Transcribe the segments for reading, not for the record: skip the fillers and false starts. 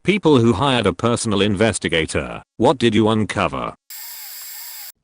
People who hired a personal investigator, what did you uncover?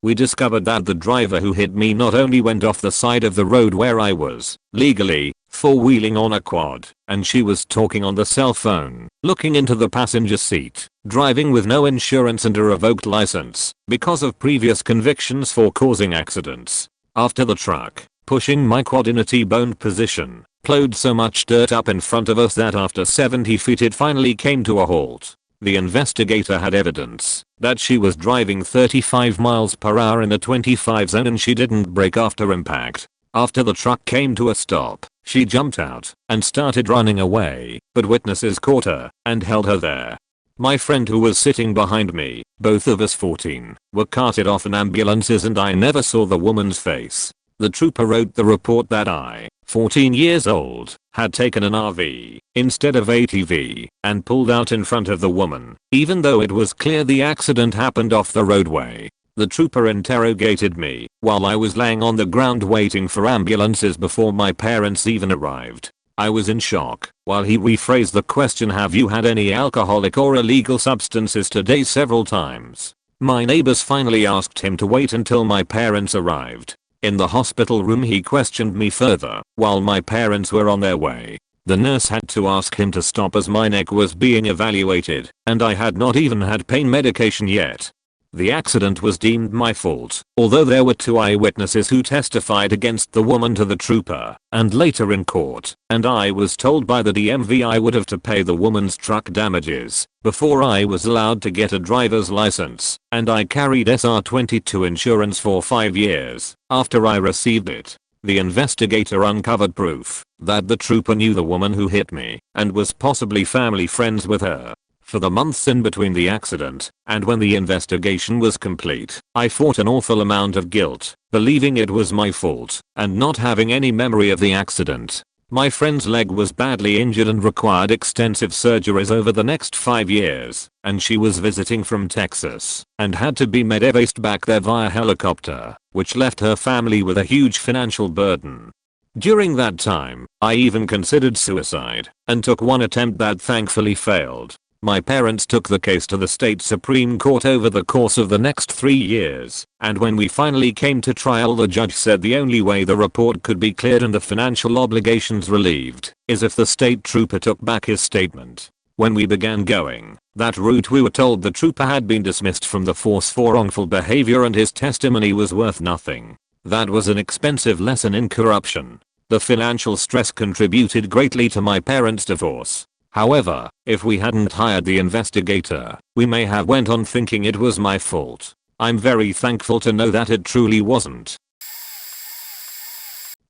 We discovered that the driver who hit me not only went off the side of the road where I was, legally, four-wheeling on a quad, and she was talking on the cell phone, looking into the passenger seat, driving with no insurance and a revoked license, because of previous convictions for causing accidents. After the truck, pushing my quad in a T-boned position, plowed so much dirt up in front of us that after 70 feet it finally came to a halt. The investigator had evidence that she was driving 35 miles per hour in a 25 zone and she didn't brake after impact. After the truck came to a stop, she jumped out and started running away, but witnesses caught her and held her there. My friend who was sitting behind me, both of us 14, were carted off in ambulances and I never saw the woman's face. The trooper wrote the report that I, 14 years old, had taken an RV instead of ATV and pulled out in front of the woman, even though it was clear the accident happened off the roadway. The trooper interrogated me while I was laying on the ground waiting for ambulances before my parents even arrived. I was in shock while he rephrased the question, have you had any alcoholic or illegal substances today, several times. My neighbors finally asked him to wait until my parents arrived. In the hospital room he questioned me further while my parents were on their way. The nurse had to ask him to stop as my neck was being evaluated and I had not even had pain medication yet. The accident was deemed my fault, although there were 2 eyewitnesses who testified against the woman to the trooper and later in court, and I was told by the DMV I would have to pay the woman's truck damages before I was allowed to get a driver's license, and I carried SR22 insurance for 5 years after I received it. The investigator uncovered proof that the trooper knew the woman who hit me and was possibly family friends with her. For the months in between the accident and when the investigation was complete, I fought an awful amount of guilt, believing it was my fault and not having any memory of the accident. My friend's leg was badly injured and required extensive surgeries over the next 5 years, and she was visiting from Texas and had to be medevaced back there via helicopter, which left her family with a huge financial burden. During that time, I even considered suicide and took one attempt that thankfully failed. My parents took the case to the state Supreme Court over the course of the next 3 years, and when we finally came to trial the judge said the only way the report could be cleared and the financial obligations relieved is if the state trooper took back his statement. When we began going that route we were told the trooper had been dismissed from the force for wrongful behavior and his testimony was worth nothing. That was an expensive lesson in corruption. The financial stress contributed greatly to my parents' divorce. However, if we hadn't hired the investigator, we may have went on thinking it was my fault. I'm very thankful to know that it truly wasn't.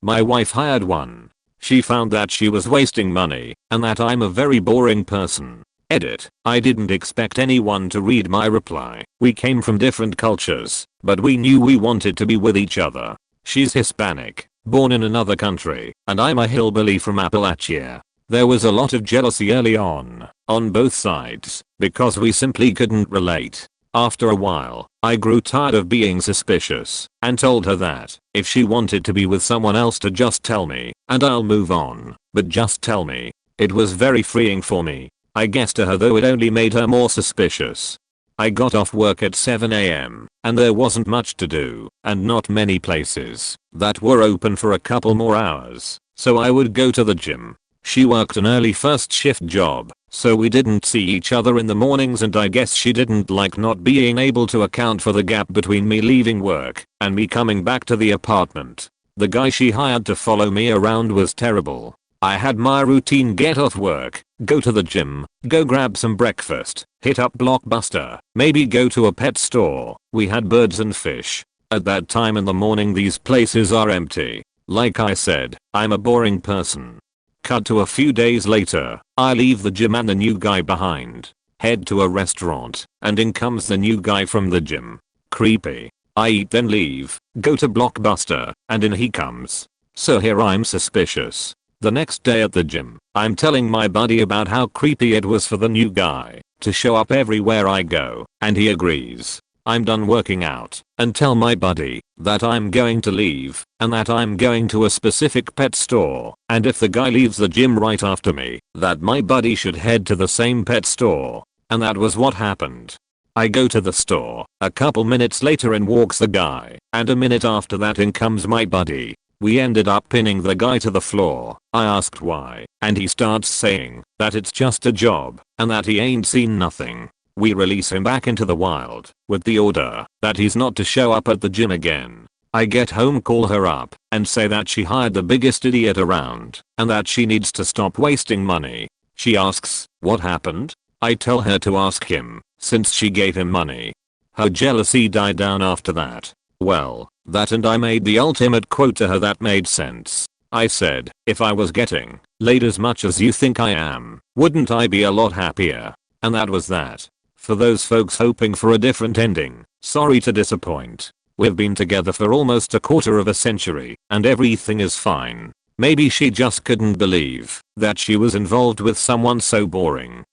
My wife hired one. She found that she was wasting money and that I'm a very boring person. Edit. I didn't expect anyone to read my reply. We came from different cultures, but we knew we wanted to be with each other. She's Hispanic, born in another country, and I'm a hillbilly from Appalachia. There was a lot of jealousy early on both sides, because we simply couldn't relate. After a while, I grew tired of being suspicious and told her that if she wanted to be with someone else to just tell me and I'll move on, but just tell me. It was very freeing for me. I guessed to her though it only made her more suspicious. I got off work at 7 AM and there wasn't much to do and not many places that were open for a couple more hours, so I would go to the gym. She worked an early first shift job, so we didn't see each other in the mornings and I guess she didn't like not being able to account for the gap between me leaving work and me coming back to the apartment. The guy she hired to follow me around was terrible. I had my routine: get off work, go to the gym, go grab some breakfast, hit up Blockbuster, maybe go to a pet store. We had birds and fish. At that time in the morning these places are empty. Like I said, I'm a boring person. Cut to a few days later, I leave the gym and the new guy behind. Head to a restaurant, and in comes the new guy from the gym. Creepy. I eat then leave, go to Blockbuster, and in he comes. So here I'm suspicious. The next day at the gym, I'm telling my buddy about how creepy it was for the new guy to show up everywhere I go, and he agrees. I'm done working out, and tell my buddy that I'm going to leave and that I'm going to a specific pet store, and if the guy leaves the gym right after me, that my buddy should head to the same pet store. And that was what happened. I go to the store, a couple minutes later in walks the guy, and a minute after that in comes my buddy. We ended up pinning the guy to the floor. I asked why, and he starts saying that it's just a job and that he ain't seen nothing. We release him back into the wild with the order that he's not to show up at the gym again. I get home, call her up, and say that she hired the biggest idiot around and that she needs to stop wasting money. She asks, what happened? I tell her to ask him, since she gave him money. Her jealousy died down after that. Well, that, and I made the ultimate quote to her that made sense. I said, if I was getting laid as much as you think I am, wouldn't I be a lot happier? And that was that. For those folks hoping for a different ending, sorry to disappoint. We've been together for almost a quarter of a century, and everything is fine. Maybe she just couldn't believe that she was involved with someone so boring.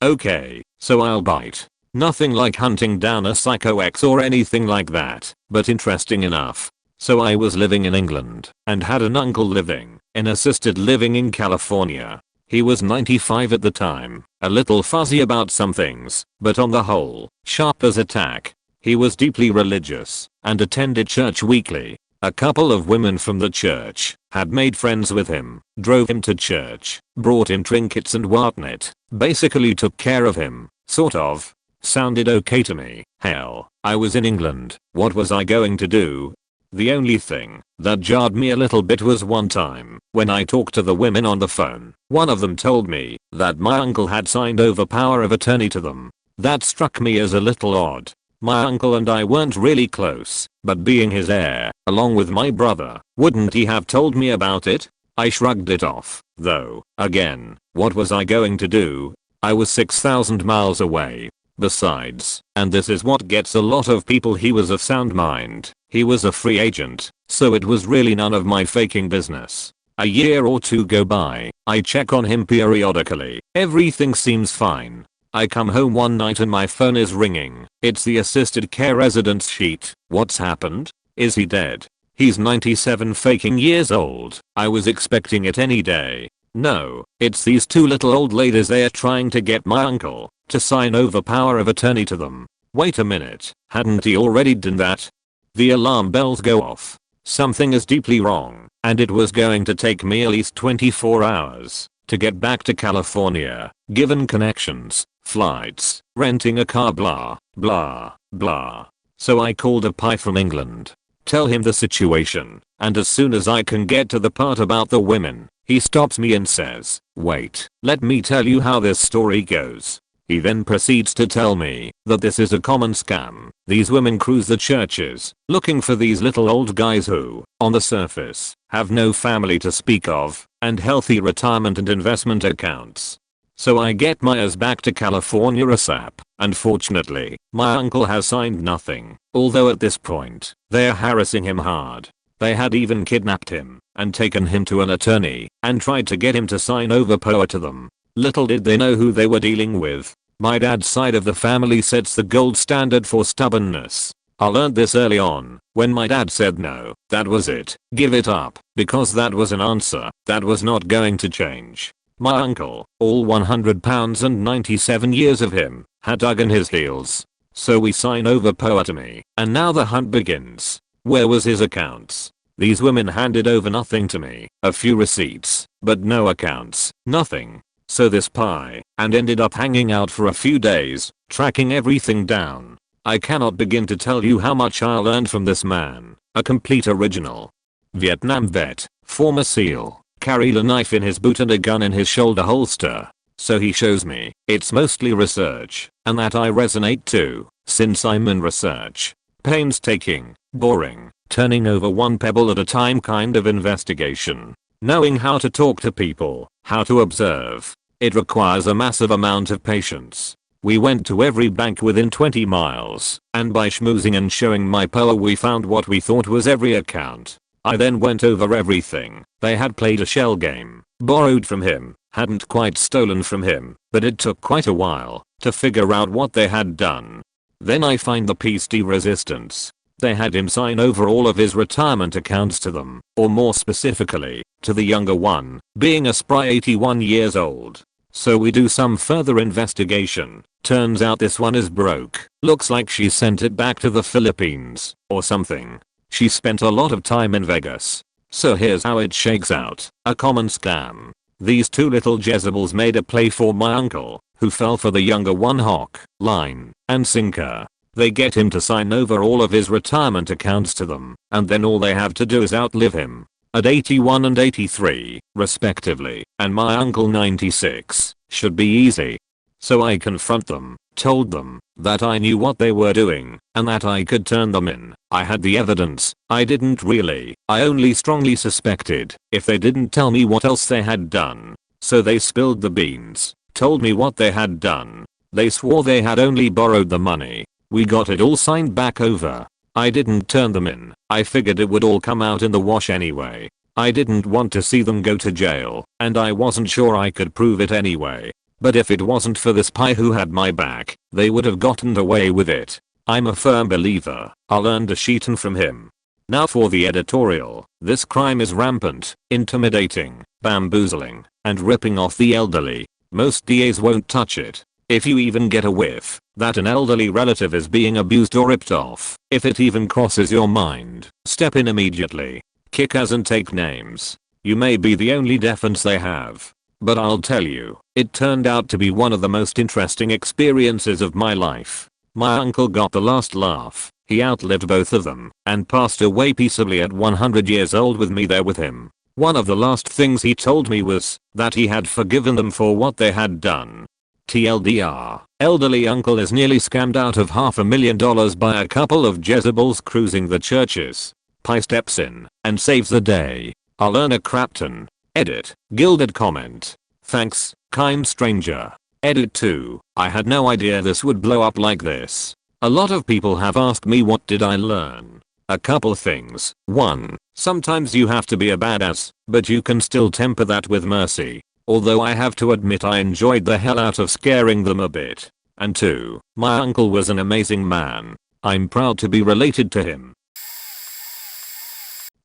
Okay, so I'll bite. Nothing like hunting down a psycho ex or anything like that, but interesting enough. So I was living in England and had an uncle living in assisted living in California. He was 95 at the time, a little fuzzy about some things, but on the whole, sharp as a tack. He was deeply religious and attended church weekly. A couple of women from the church had made friends with him, drove him to church, brought him trinkets and whatnot, basically took care of him, sort of. Sounded okay to me. Hell, I was in England, what was I going to do? The only thing that jarred me a little bit was one time when I talked to the women on the phone. One of them told me that my uncle had signed over power of attorney to them. That struck me as a little odd. My uncle and I weren't really close, but being his heir, along with my brother, wouldn't he have told me about it? I shrugged it off, though. Again, what was I going to do? I was 6,000 miles away. Besides, and this is what gets a lot of people, he was of sound mind. He was a free agent, so it was really none of my faking business. A year or two go by, I check on him periodically, everything seems fine. I come home one night and my phone is ringing. It's the assisted care residence sheet. What's happened? Is he dead? He's 97 faking years old. I was expecting it any day. No, it's these two little old ladies there trying to get my uncle to sign over power of attorney to them. Wait a minute, hadn't he already done that? The alarm bells go off. Something is deeply wrong, and it was going to take me at least 24 hours to get back to California, given connections, flights, renting a car, blah, blah, blah. So I called a pie from England, tell him the situation, and as soon as I can get to the part about the women, he stops me and says, wait, let me tell you how this story goes. He then proceeds to tell me that this is a common scam. These women cruise the churches, looking for these little old guys who, on the surface, have no family to speak of, and healthy retirement and investment accounts. So I get my ass back to California ASAP. Unfortunately, my uncle has signed nothing, although at this point, they're harassing him hard. They had even kidnapped him, and taken him to an attorney, and tried to get him to sign over power to them. Little did they know who they were dealing with. My dad's side of the family sets the gold standard for stubbornness. I learned this early on, when my dad said no, that was it, give it up, because that was an answer that was not going to change. My uncle, all 100 pounds and 97 years of him, had dug in his heels. So we sign over power to me, and now the hunt begins. Where was his accounts? These women handed over nothing to me, a few receipts, but no accounts, nothing. So this pie, and ended up hanging out for a few days, tracking everything down. I cannot begin to tell you how much I learned from this man, a complete original. Vietnam vet, former SEAL, carried a knife in his boot and a gun in his shoulder holster. So he shows me, it's mostly research, and that I resonate too, since I'm in research. Painstaking, boring, turning over one pebble at a time kind of investigation. Knowing how to talk to people, how to observe. It requires a massive amount of patience. We went to every bank within 20 miles, and by schmoozing and showing my power we found what we thought was every account. I then went over everything. They had played a shell game, borrowed from him, hadn't quite stolen from him, but it took quite a while to figure out what they had done. Then I find the piece de resistance. They had him sign over all of his retirement accounts to them, or more specifically, to the younger one, being a spry 81 years old. So we do some further investigation. Turns out this one is broke. Looks like she sent it back to the Philippines, or something. She spent a lot of time in Vegas. So here's how it shakes out. A common scam. These two little Jezebels made a play for my uncle, who fell for the younger one hook, line, and sinker. They get him to sign over all of his retirement accounts to them, and then all they have to do is outlive him. At 81 and 83, respectively, and my uncle 96, should be easy. So I confront them, told them that I knew what they were doing, and that I could turn them in. I had the evidence. I didn't really. I only strongly suspected, if they didn't tell me what else they had done. So they spilled the beans, told me what they had done. They swore they had only borrowed the money. We got it all signed back over. I didn't turn them in. I figured it would all come out in the wash anyway. I didn't want to see them go to jail, and I wasn't sure I could prove it anyway. But if it wasn't for this pie who had my back, they would have gotten away with it. I'm a firm believer. I'll earn a sheetin from him. Now for the editorial. This crime is rampant, intimidating, bamboozling, and ripping off the elderly. Most DAs won't touch it. If you even get a whiff that an elderly relative is being abused or ripped off, if it even crosses your mind, step in immediately. Kick ass and take names. You may be the only defense they have. But I'll tell you, it turned out to be one of the most interesting experiences of my life. My uncle got the last laugh. He outlived both of them and passed away peaceably at 100 years old with me there with him. One of the last things he told me was that he had forgiven them for what they had done. TLDR, elderly uncle is nearly scammed out of $500,000 by a couple of Jezebels cruising the churches. Pi steps in and saves the day. I'll earn a crapton. Edit, gilded comment. Thanks, kind stranger. Edit 2, I had no idea this would blow up like this. A lot of people have asked me what did I learn. A couple things. 1. Sometimes you have to be a badass, but you can still temper that with mercy. Although I have to admit I enjoyed the hell out of scaring them a bit. And 2. My uncle was an amazing man. I'm proud to be related to him.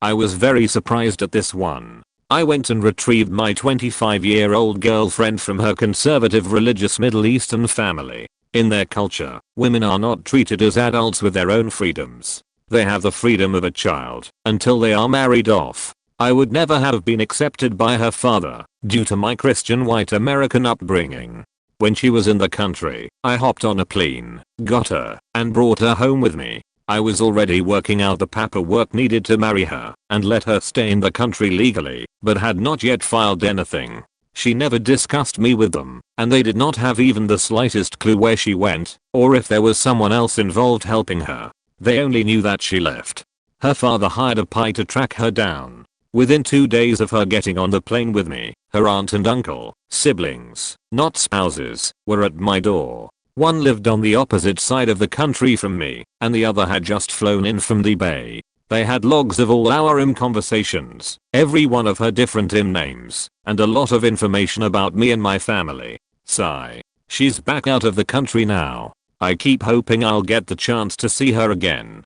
I was very surprised at this one. I went and retrieved my 25-year-old girlfriend from her conservative religious Middle Eastern family. In their culture, women are not treated as adults with their own freedoms. They have the freedom of a child until they are married off. I would never have been accepted by her father due to my Christian white American upbringing. When she was in the country, I hopped on a plane, got her, and brought her home with me. I was already working out the paperwork needed to marry her and let her stay in the country legally, but had not yet filed anything. She never discussed me with them, and they did not have even the slightest clue where she went, or if there was someone else involved helping her. They only knew that she left. Her father hired a PI to track her down. Within 2 days of her getting on the plane with me, her aunt and uncle, siblings, not spouses, were at my door. One lived on the opposite side of the country from me, and the other had just flown in from the Bay. They had logs of all our conversations, every one of her different names, and a lot of information about me and my family. Sigh. She's back out of the country now. I keep hoping I'll get the chance to see her again.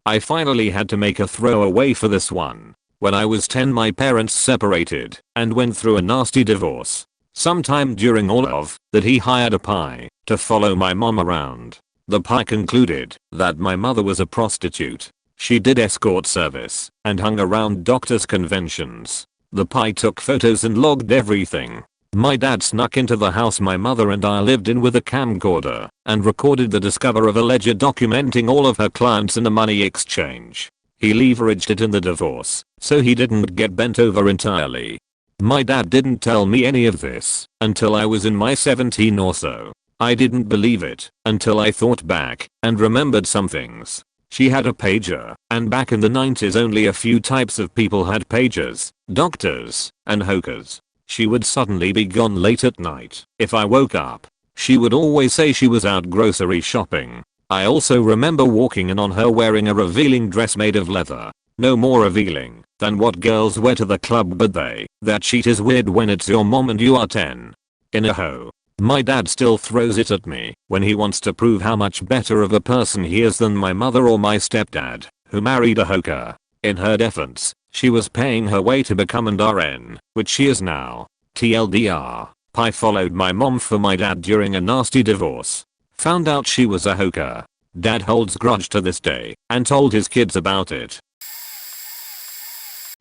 I finally had to make a throwaway for this one. When I was 10, my parents separated and went through a nasty divorce. Sometime during all of that, he hired a PI to follow my mom around. The PI concluded that my mother was a prostitute. She did escort service and hung around doctors' conventions. The PI took photos and logged everything. My dad snuck into the house my mother and I lived in with a camcorder and recorded the discovery of a ledger documenting all of her clients and the money exchange. He leveraged it in the divorce, so he didn't get bent over entirely. My dad didn't tell me any of this until I was in my 17 or so. I didn't believe it until I thought back and remembered some things. She had a pager, and back in the 90s only a few types of people had pagers: doctors and hokers. She would suddenly be gone late at night. If I woke up, she would always say she was out grocery shopping. I also remember walking in on her wearing a revealing dress made of leather. No more revealing than what girls wear to the club, but that shit is weird when it's your mom and you are 10. In a hoe. My dad still throws it at me when he wants to prove how much better of a person he is than my mother or my stepdad, who married a hooker. In her defense, she was paying her way to become an RN, which she is now. TLDR, I followed my mom for my dad during a nasty divorce. Found out she was a hooker. Dad holds grudge to this day and told his kids about it.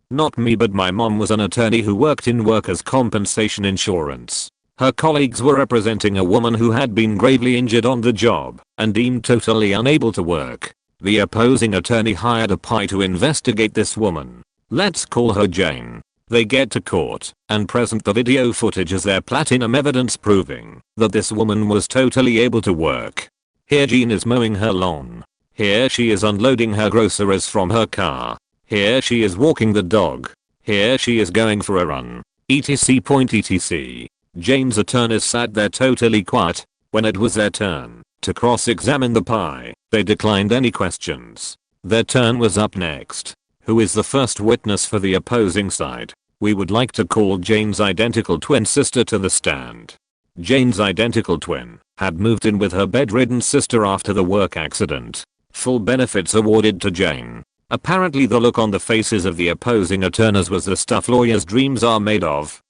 Not me, but my mom was an attorney who worked in workers' compensation insurance. Her colleagues were representing a woman who had been gravely injured on the job and deemed totally unable to work. The opposing attorney hired a PI to investigate this woman. Let's call her Jane. They get to court and present the video footage as their platinum evidence proving that this woman was totally able to work. Here Jean is mowing her lawn. Here she is unloading her groceries from her car. Here she is walking the dog. Here she is going for a run. etc. Jane's attorneys sat there totally quiet. When it was their turn to cross-examine the PI, they declined any questions. Their turn was up next. Who is the first witness for the opposing side? We would like to call Jane's identical twin sister to the stand. Jane's identical twin had moved in with her bedridden sister after the work accident. Full benefits awarded to Jane. Apparently the look on the faces of the opposing attorneys was the stuff lawyers' dreams are made of.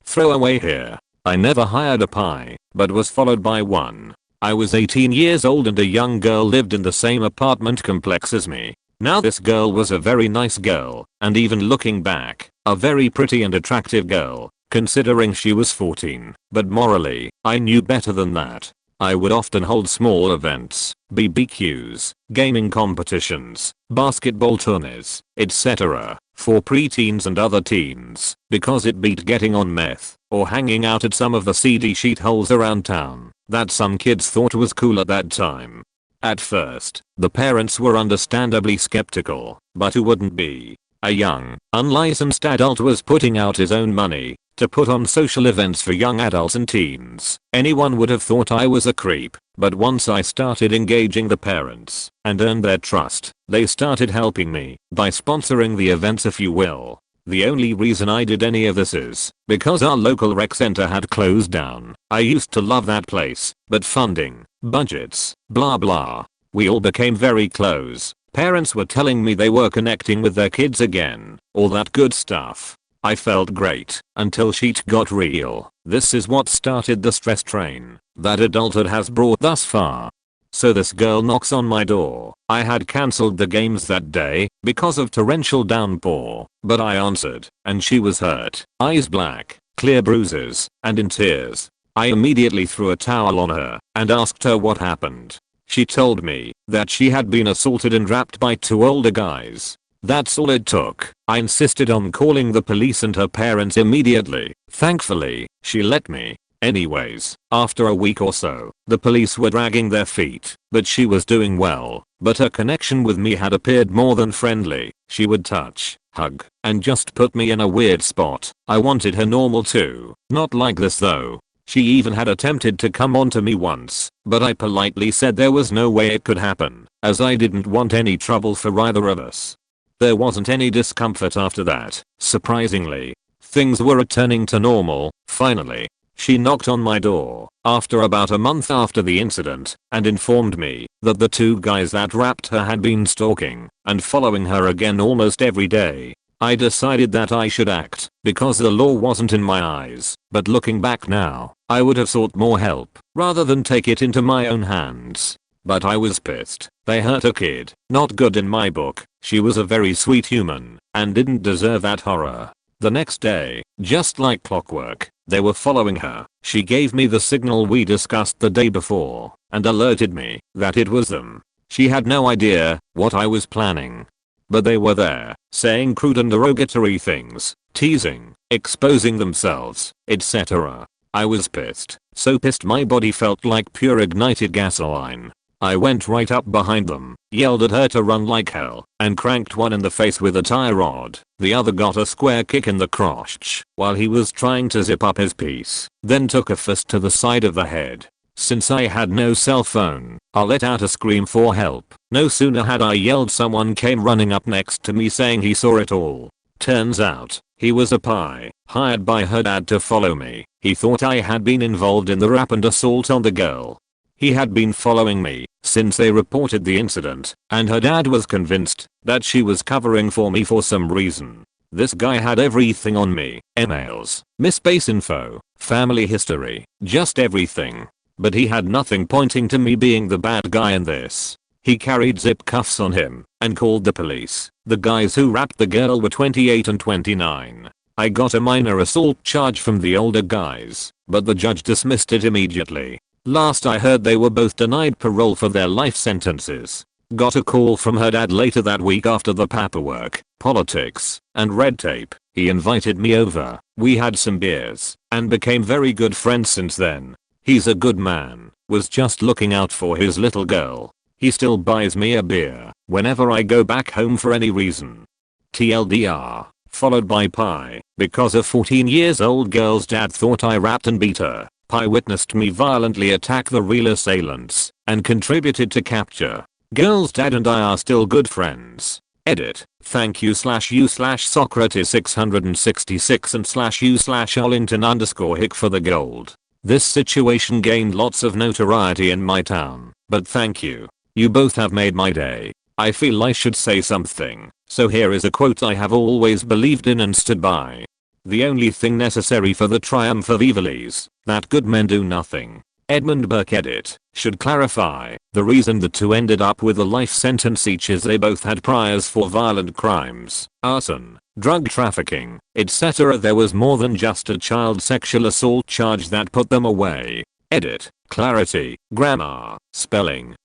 Throwaway here. I never hired a PI, but was followed by one. I was 18 years old and a young girl lived in the same apartment complex as me. Now this girl was a very nice girl, and even looking back, a very pretty and attractive girl, considering she was 14, but morally, I knew better than that. I would often hold small events, BBQs, gaming competitions, basketball tourneys, etc. for preteens and other teens, because it beat getting on meth, or hanging out at some of the seedy shitholes around town, that some kids thought was cool at that time. At first, the parents were understandably skeptical, but who wouldn't be? A young, unlicensed adult was putting out his own money to put on social events for young adults and teens. Anyone would have thought I was a creep, but once I started engaging the parents and earned their trust, they started helping me by sponsoring the events, if you will. The only reason I did any of this is because our local rec center had closed down. I used to love that place, but funding, budgets, blah blah. We all became very close. Parents were telling me they were connecting with their kids again, all that good stuff. I felt great until shit got real. This is what started the stress train that adulthood has brought thus far. So this girl knocks on my door. I had cancelled the games that day because of torrential downpour, but I answered, and she was hurt, eyes black, clear bruises, and in tears. I immediately threw a towel on her and asked her what happened. She told me that she had been assaulted and rapped by two older guys. That's all it took. I insisted on calling the police and her parents immediately. Thankfully, she let me. Anyways, after a week or so, the police were dragging their feet, but she was doing well, but her connection with me had appeared more than friendly. She would touch, hug, and just put me in a weird spot. I wanted her normal too. Not like this though. She even had attempted to come onto me once, but I politely said there was no way it could happen, as I didn't want any trouble for either of us. There wasn't any discomfort after that, surprisingly. Things were returning to normal, finally. She knocked on my door after about a month after the incident and informed me that the two guys that rapped her had been stalking and following her again almost every day. I decided that I should act because the law wasn't in my eyes, but looking back now, I would have sought more help rather than take it into my own hands. But I was pissed. They hurt a kid. Not good in my book. She was a very sweet human and didn't deserve that horror. The next day, just like clockwork, they were following her. She gave me the signal we discussed the day before and alerted me that it was them. She had no idea what I was planning. But they were there, saying crude and derogatory things, teasing, exposing themselves, etc. I was pissed. So pissed my body felt like pure ignited gasoline. I went right up behind them, yelled at her to run like hell, and cranked one in the face with a tie rod. The other got a square kick in the crotch while he was trying to zip up his piece, then took a fist to the side of the head. Since I had no cell phone, I let out a scream for help. No sooner had I yelled, someone came running up next to me saying he saw it all. Turns out, he was a PI, hired by her dad to follow me. He thought I had been involved in the rap and assault on the girl. He had been following me since they reported the incident, and her dad was convinced that she was covering for me for some reason. This guy had everything on me: emails, MySpace info, family history, just everything. But he had nothing pointing to me being the bad guy in this. He carried zip cuffs on him and called the police. The guys who rapped the girl were 28 and 29. I got a minor assault charge from the older guys, but the judge dismissed it immediately. Last I heard they were both denied parole for their life sentences. Got a call from her dad later that week after the paperwork, politics, and red tape. He invited me over. We had some beers and became very good friends since then. He's a good man, was just looking out for his little girl. He still buys me a beer whenever I go back home for any reason. TLDR, followed by Pi. Because a 14 years old girl's dad thought I rapped and beat her, Pi witnessed me violently attack the real assailants and contributed to capture. Girl's dad and I are still good friends. Edit. Thank you/u/Socrates 666 and /u/Ollington_Hick for the gold. This situation gained lots of notoriety in my town, but thank you. You both have made my day. I feel I should say something, so here is a quote I have always believed in and stood by. The only thing necessary for the triumph of evil is that good men do nothing. Edmund Burke. Edit. Should clarify, the reason the two ended up with a life sentence each is they both had priors for violent crimes, arson, drug trafficking, etc. There was more than just a child sexual assault charge that put them away. Edit. Clarity, grammar, spelling.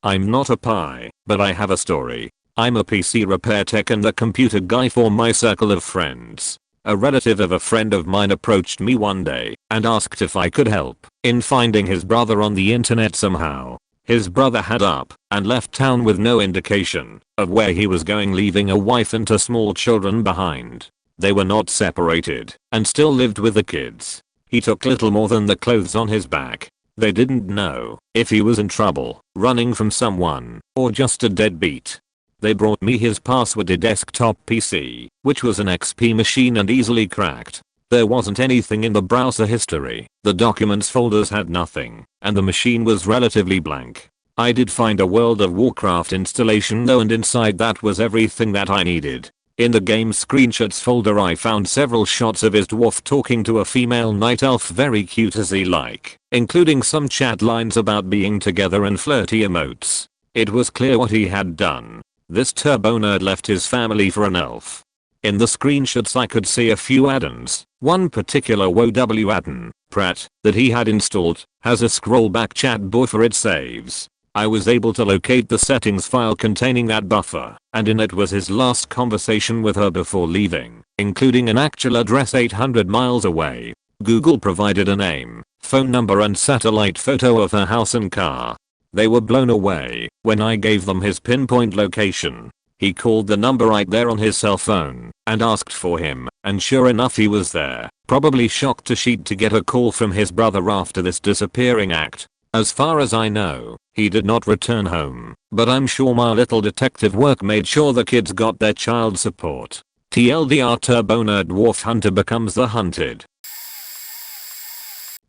I'm not a Pi, but I have a story. I'm a PC repair tech and a computer guy for my circle of friends. A relative of a friend of mine approached me one day and asked if I could help in finding his brother on the internet somehow. His brother had up and left town with no indication of where he was going, leaving a wife and 2 small children behind. They were not separated and still lived with the kids. He took little more than the clothes on his back. They didn't know if he was in trouble, running from someone, or just a deadbeat. They brought me his passworded desktop PC, which was an XP machine and easily cracked. There wasn't anything in the browser history, the documents folders had nothing, and the machine was relatively blank. I did find a World of Warcraft installation though, and inside that was everything that I needed. In the game screenshots folder I found several shots of his dwarf talking to a female night elf, very cute as he like, including some chat lines about being together and flirty emotes. It was clear what he had done. This turbo nerd left his family for an elf. In the screenshots I could see a few add-ons. One particular WoW add-on, Pratt, that he had installed, has a scrollback chat buffer it saves. I was able to locate the settings file containing that buffer, and in it was his last conversation with her before leaving, including an actual address 800 miles away. Google provided a name, phone number and satellite photo of her house and car. They were blown away when I gave them his pinpoint location. He called the number right there on his cell phone and asked for him, and sure enough he was there, probably shocked to sheet to get a call from his brother after this disappearing act. As far as I know, he did not return home, but I'm sure my little detective work made sure the kids got their child support. TLDR, Turbo Nerd Dwarf Hunter becomes the hunted.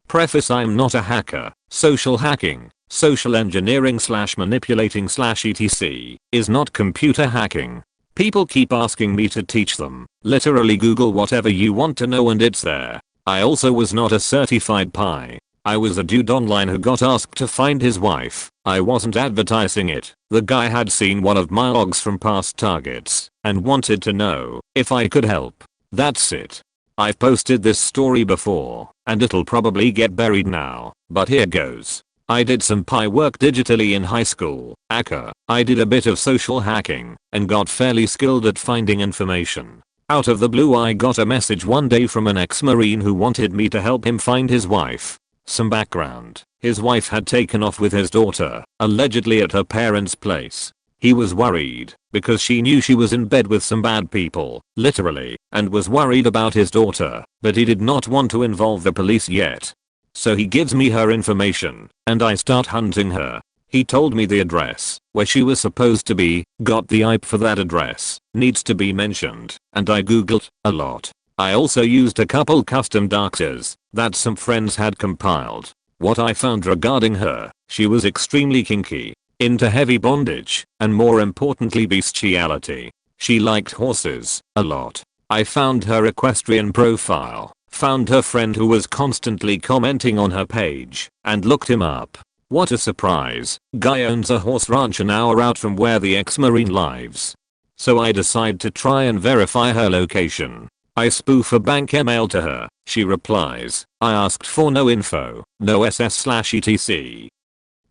Preface: I'm not a hacker. Social hacking, social engineering / manipulating / etc. is not computer hacking. People keep asking me to teach them. Literally Google whatever you want to know and it's there. I also was not a certified Pi. I was a dude online who got asked to find his wife. I wasn't advertising it. The guy had seen one of my logs from past targets and wanted to know if I could help. That's it. I've posted this story before and it'll probably get buried now, but here goes. I did some Pi work digitally in high school. I did a bit of social hacking and got fairly skilled at finding information. Out of the blue I got a message one day from an ex-marine who wanted me to help him find his wife. Some background: his wife had taken off with his daughter, allegedly at her parents' place. He was worried because she knew she was in bed with some bad people, literally, and was worried about his daughter, but he did not want to involve the police yet. So he gives me her information, and I start hunting her. He told me the address where she was supposed to be, got the IP for that address, needs to be mentioned, and I googled a lot. I also used a couple custom doxers that some friends had compiled. What I found regarding her, she was extremely kinky, into heavy bondage, and more importantly bestiality. She liked horses a lot. I found her equestrian profile, found her friend who was constantly commenting on her page, and looked him up. What a surprise, guy owns a horse ranch an hour out from where the ex-marine lives. So I decide to try and verify her location. I spoof a bank email to her. She replies, I asked for no info, no SS/etc.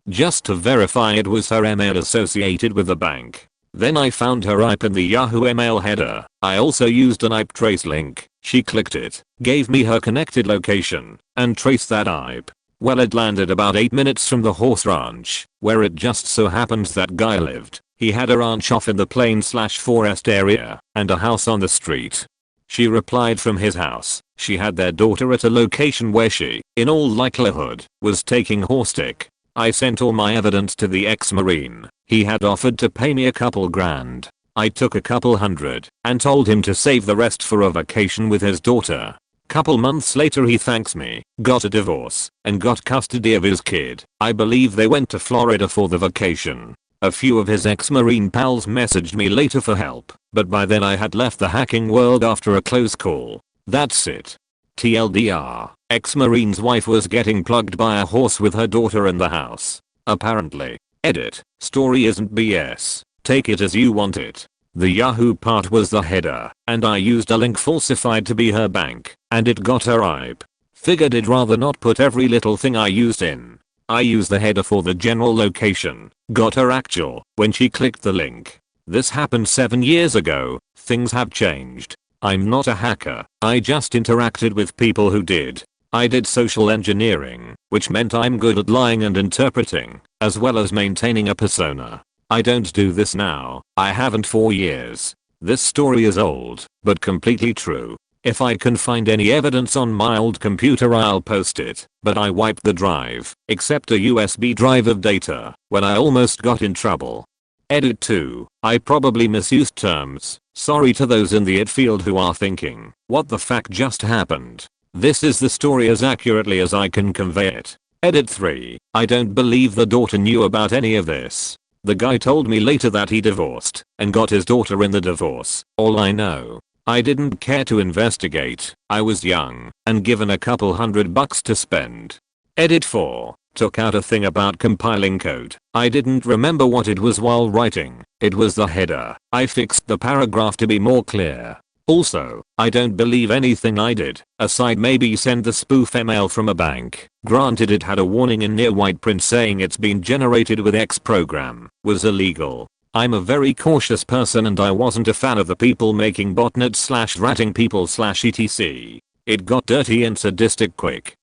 Just to verify it was her email associated with the bank. Then I found her IP in the Yahoo email header. I also used an IP trace link. She clicked it, gave me her connected location, and traced that IP. Well, it landed about 8 minutes from the horse ranch, where it just so happens that guy lived. He had a ranch off in the plain/forest area, and a house on the street. She replied from his house. She had their daughter at a location where she, in all likelihood, was taking horse stick. I sent all my evidence to the ex-marine. He had offered to pay me a couple grand. I took a couple hundred and told him to save the rest for a vacation with his daughter. Couple months later he thanks me, got a divorce, and got custody of his kid. I believe they went to Florida for the vacation. A few of his ex-marine pals messaged me later for help, but by then I had left the hacking world after a close call. That's it. TLDR, ex-marine's wife was getting plugged by a horse with her daughter in the house. Apparently. Edit. Story isn't BS. Take it as you want it. The Yahoo part was the header, and I used a link falsified to be her bank, and it got her IP. Figured I'd rather not put every little thing I used in. I used the header for the general location, got her actual, when she clicked the link. This happened 7 years ago, things have changed. I'm not a hacker, I just interacted with people who did. I did social engineering, which meant I'm good at lying and interpreting, as well as maintaining a persona. I don't do this now, I haven't for years. This story is old, but completely true. If I can find any evidence on my old computer I'll post it, but I wiped the drive, except a USB drive of data, when I almost got in trouble. Edit 2. I probably misused terms. Sorry to those in the id field who are thinking, what the fuck just happened? This is the story as accurately as I can convey it. Edit 3. I don't believe the daughter knew about any of this. The guy told me later that he divorced and got his daughter in the divorce. All I know. I didn't care to investigate. I was young and given a couple $100 to spend. Edit 4. Took out a thing about compiling code. I didn't remember what it was while writing. It was the header. I fixed the paragraph to be more clear. Also, I don't believe anything I did, aside maybe send the spoof email from a bank. Granted it had a warning in near white print saying it's been generated with X program, was illegal. I'm a very cautious person and I wasn't a fan of the people making botnets / ratting people / etc. It got dirty and sadistic quick.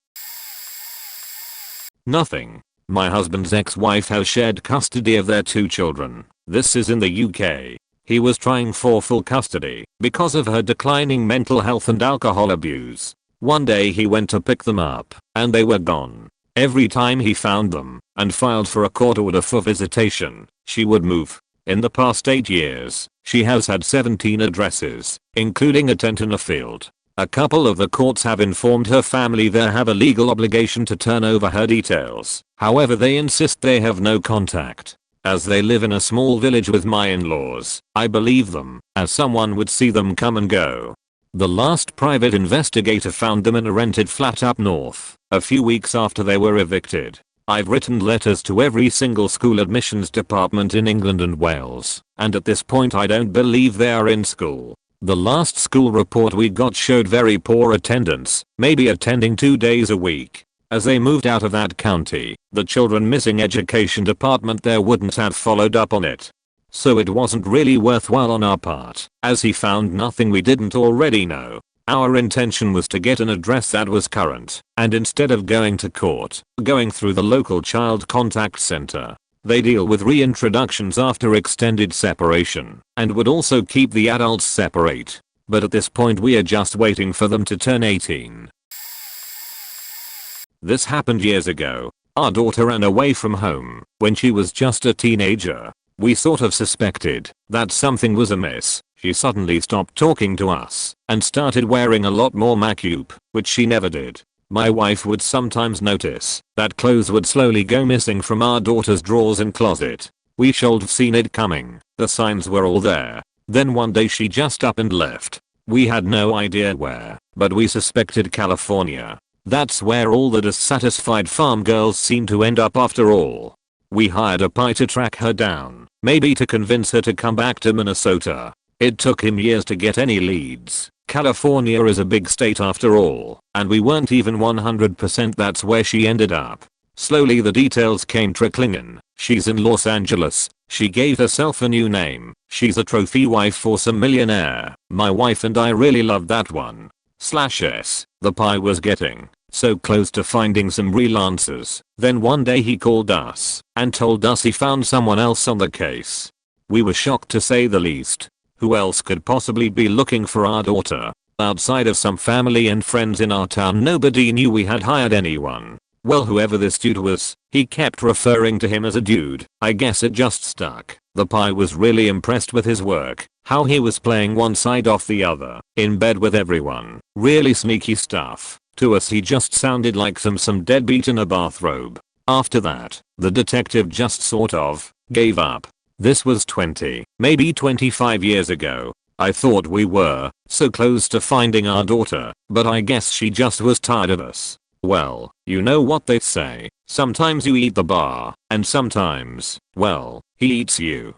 Nothing. My husband's ex-wife has shared custody of their 2 children. This is in the UK. He was trying for full custody because of her declining mental health and alcohol abuse. One day he went to pick them up and they were gone. Every time he found them and filed for a court order for visitation, she would move. In the past 8 years, she has had 17 addresses, including a tent in a field. A couple of the courts have informed her family they have a legal obligation to turn over her details. However, they insist they have no contact. As they live in a small village with my in-laws, I believe them, as someone would see them come and go. The last private investigator found them in a rented flat up north, a few weeks after they were evicted. I've written letters to every single school admissions department in England and Wales, and at this point I don't believe they are in school. The last school report we got showed very poor attendance, maybe attending 2 days a week. As they moved out of that county, the children missing education department there wouldn't have followed up on it. So it wasn't really worthwhile on our part, as he found nothing we didn't already know. Our intention was to get an address that was current, and instead of going to court, going through the local child contact center. They deal with reintroductions after extended separation, and would also keep the adults separate. But at this point we are just waiting for them to turn 18. This happened years ago. Our daughter ran away from home when she was just a teenager. We sort of suspected that something was amiss. she suddenly stopped talking to us and started wearing a lot more makeup, which she never did. My wife would sometimes notice that clothes would slowly go missing from our daughter's drawers and closet. We should have seen it coming. The signs were all there. Then one day she just up and left. We had no idea where, but we suspected California. That's where all the dissatisfied farm girls seem to end up after all. We hired a PI to track her down, maybe to convince her to come back to Minnesota. It took him years to get any leads. California is a big state after all, and we weren't even 100% that's where she ended up. Slowly the details came trickling in. She's in Los Angeles. She gave herself a new name. She's a trophy wife for some millionaire. My wife and I really loved that one. /s. The PI was getting so close to finding some real answers. Then one day he called us and told us he found someone else on the case. We were shocked to say the least. Who else could possibly be looking for our daughter? Outside of some family and friends in our town, nobody knew we had hired anyone. Well, whoever this dude was, he kept referring to him as a dude. I guess it just stuck. The PI was really impressed with his work, how he was playing one side off the other, in bed with everyone. Really sneaky stuff. To us he just sounded like some deadbeat in a bathrobe. After that, the detective just sort of gave up. This was 20, maybe 25 years ago. I thought we were so close to finding our daughter, but I guess she just was tired of us. Well, you know what they say, sometimes you eat the bar, and sometimes, well, he eats you.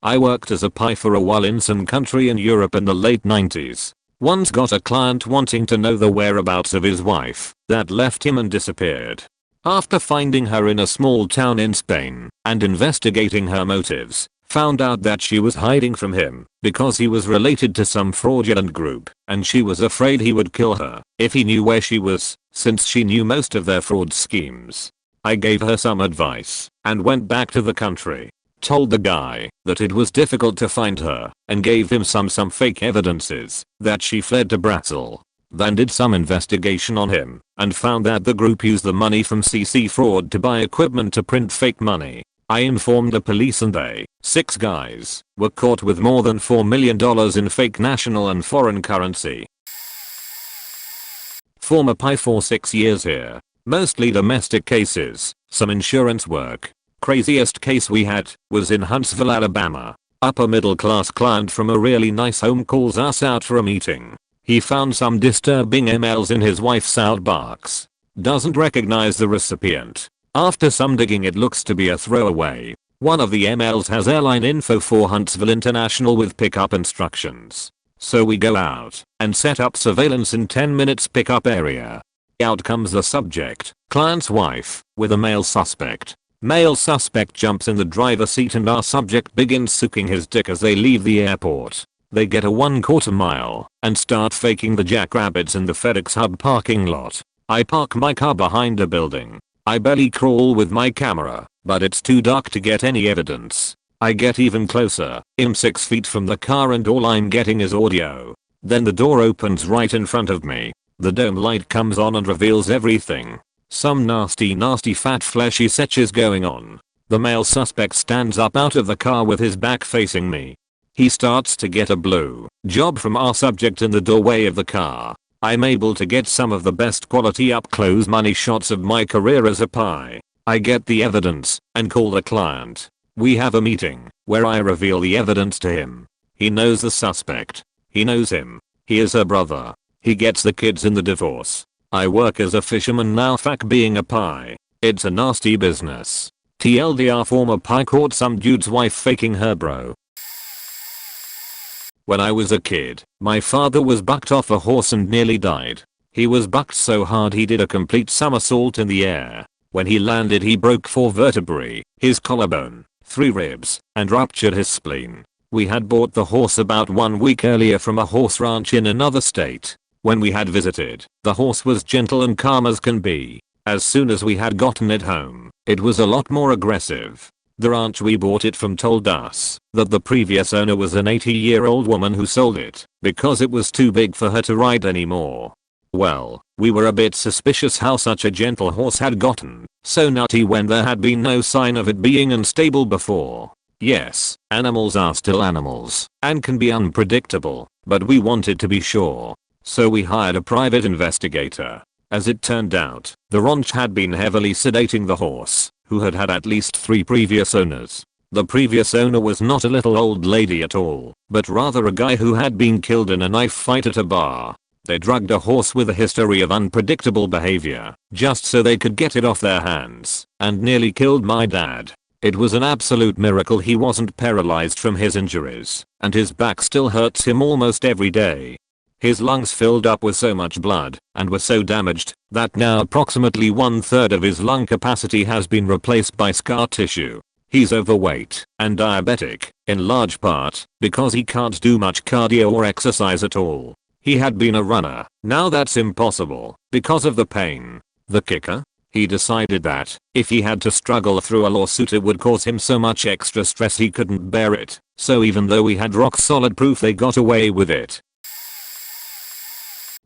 I worked as a PI for a while in some country in Europe in the late 90s. Once got a client wanting to know the whereabouts of his wife that left him and disappeared. After finding her in a small town in Spain and investigating her motives, found out that she was hiding from him because he was related to some fraudulent group and she was afraid he would kill her if he knew where she was, since she knew most of their fraud schemes. I gave her some advice and went back to the country. Told the guy that it was difficult to find her and gave him some fake evidences that she fled to Brazil. Then did some investigation on him and found that the group used the money from CC fraud to buy equipment to print fake money. I informed the police and they, 6 guys, were caught with more than $4 million in fake national and foreign currency. Former PI for 6 years here. Mostly domestic cases, some insurance work. Craziest case we had was in Huntsville, Alabama. Upper middle class client from a really nice home calls us out for a meeting. He found some disturbing emails in his wife's outbox. Doesn't recognize the recipient. After some digging, it looks to be a throwaway. One of the emails has airline info for Huntsville International with pickup instructions. So we go out and set up surveillance in 10 minutes pickup area. Out comes the subject, client's wife, with a male suspect. Male suspect jumps in the driver's seat and our subject begins sucking his dick as they leave the airport. They get a 1/4 mile and start faking the jackrabbits in the FedEx Hub parking lot. I park my car behind a building. I belly crawl with my camera, but it's too dark to get any evidence. I get even closer. I'm 6 feet from the car and all I'm getting is audio. Then the door opens right in front of me. The dome light comes on and reveals everything. Some nasty fat fleshy sex is going on. The male suspect stands up out of the car with his back facing me. He starts to get a blue job from our subject in the doorway of the car. I'm able to get some of the best quality up close money shots of my career as a PI. I get the evidence and call the client. We have a meeting where I reveal the evidence to him. He knows the suspect. He knows him. He is her brother. He gets the kids in the divorce. I work as a fisherman now, fuck being a PI. It's a nasty business. TLDR, former PI caught some dude's wife faking her bro. When I was a kid, my father was bucked off a horse and nearly died. He was bucked so hard he did a complete somersault in the air. When he landed he broke 4 vertebrae, his collarbone, 3 ribs, and ruptured his spleen. We had bought the horse about 1 week earlier from a horse ranch in another state. When we had visited, the horse was gentle and calm as can be. As soon as we had gotten it home, it was a lot more aggressive. The ranch we bought it from told us that the previous owner was an 80-year-old woman who sold it because it was too big for her to ride anymore. Well, we were a bit suspicious how such a gentle horse had gotten so nutty when there had been no sign of it being unstable before. Yes, animals are still animals and can be unpredictable, but we wanted to be sure. So we hired a private investigator. As it turned out, the ranch had been heavily sedating the horse, who had had at least 3 previous owners. The previous owner was not a little old lady at all, but rather a guy who had been killed in a knife fight at a bar. They drugged a horse with a history of unpredictable behavior, just so they could get it off their hands, and nearly killed my dad. It was an absolute miracle he wasn't paralyzed from his injuries, and his back still hurts him almost every day. His lungs filled up with so much blood, and were so damaged, that now approximately 1/3 of his lung capacity has been replaced by scar tissue. He's overweight and diabetic, in large part, because he can't do much cardio or exercise at all. He had been a runner, now that's impossible, because of the pain. The kicker? He decided that, if he had to struggle through a lawsuit it would cause him so much extra stress he couldn't bear it, so even though we had rock solid proof they got away with it.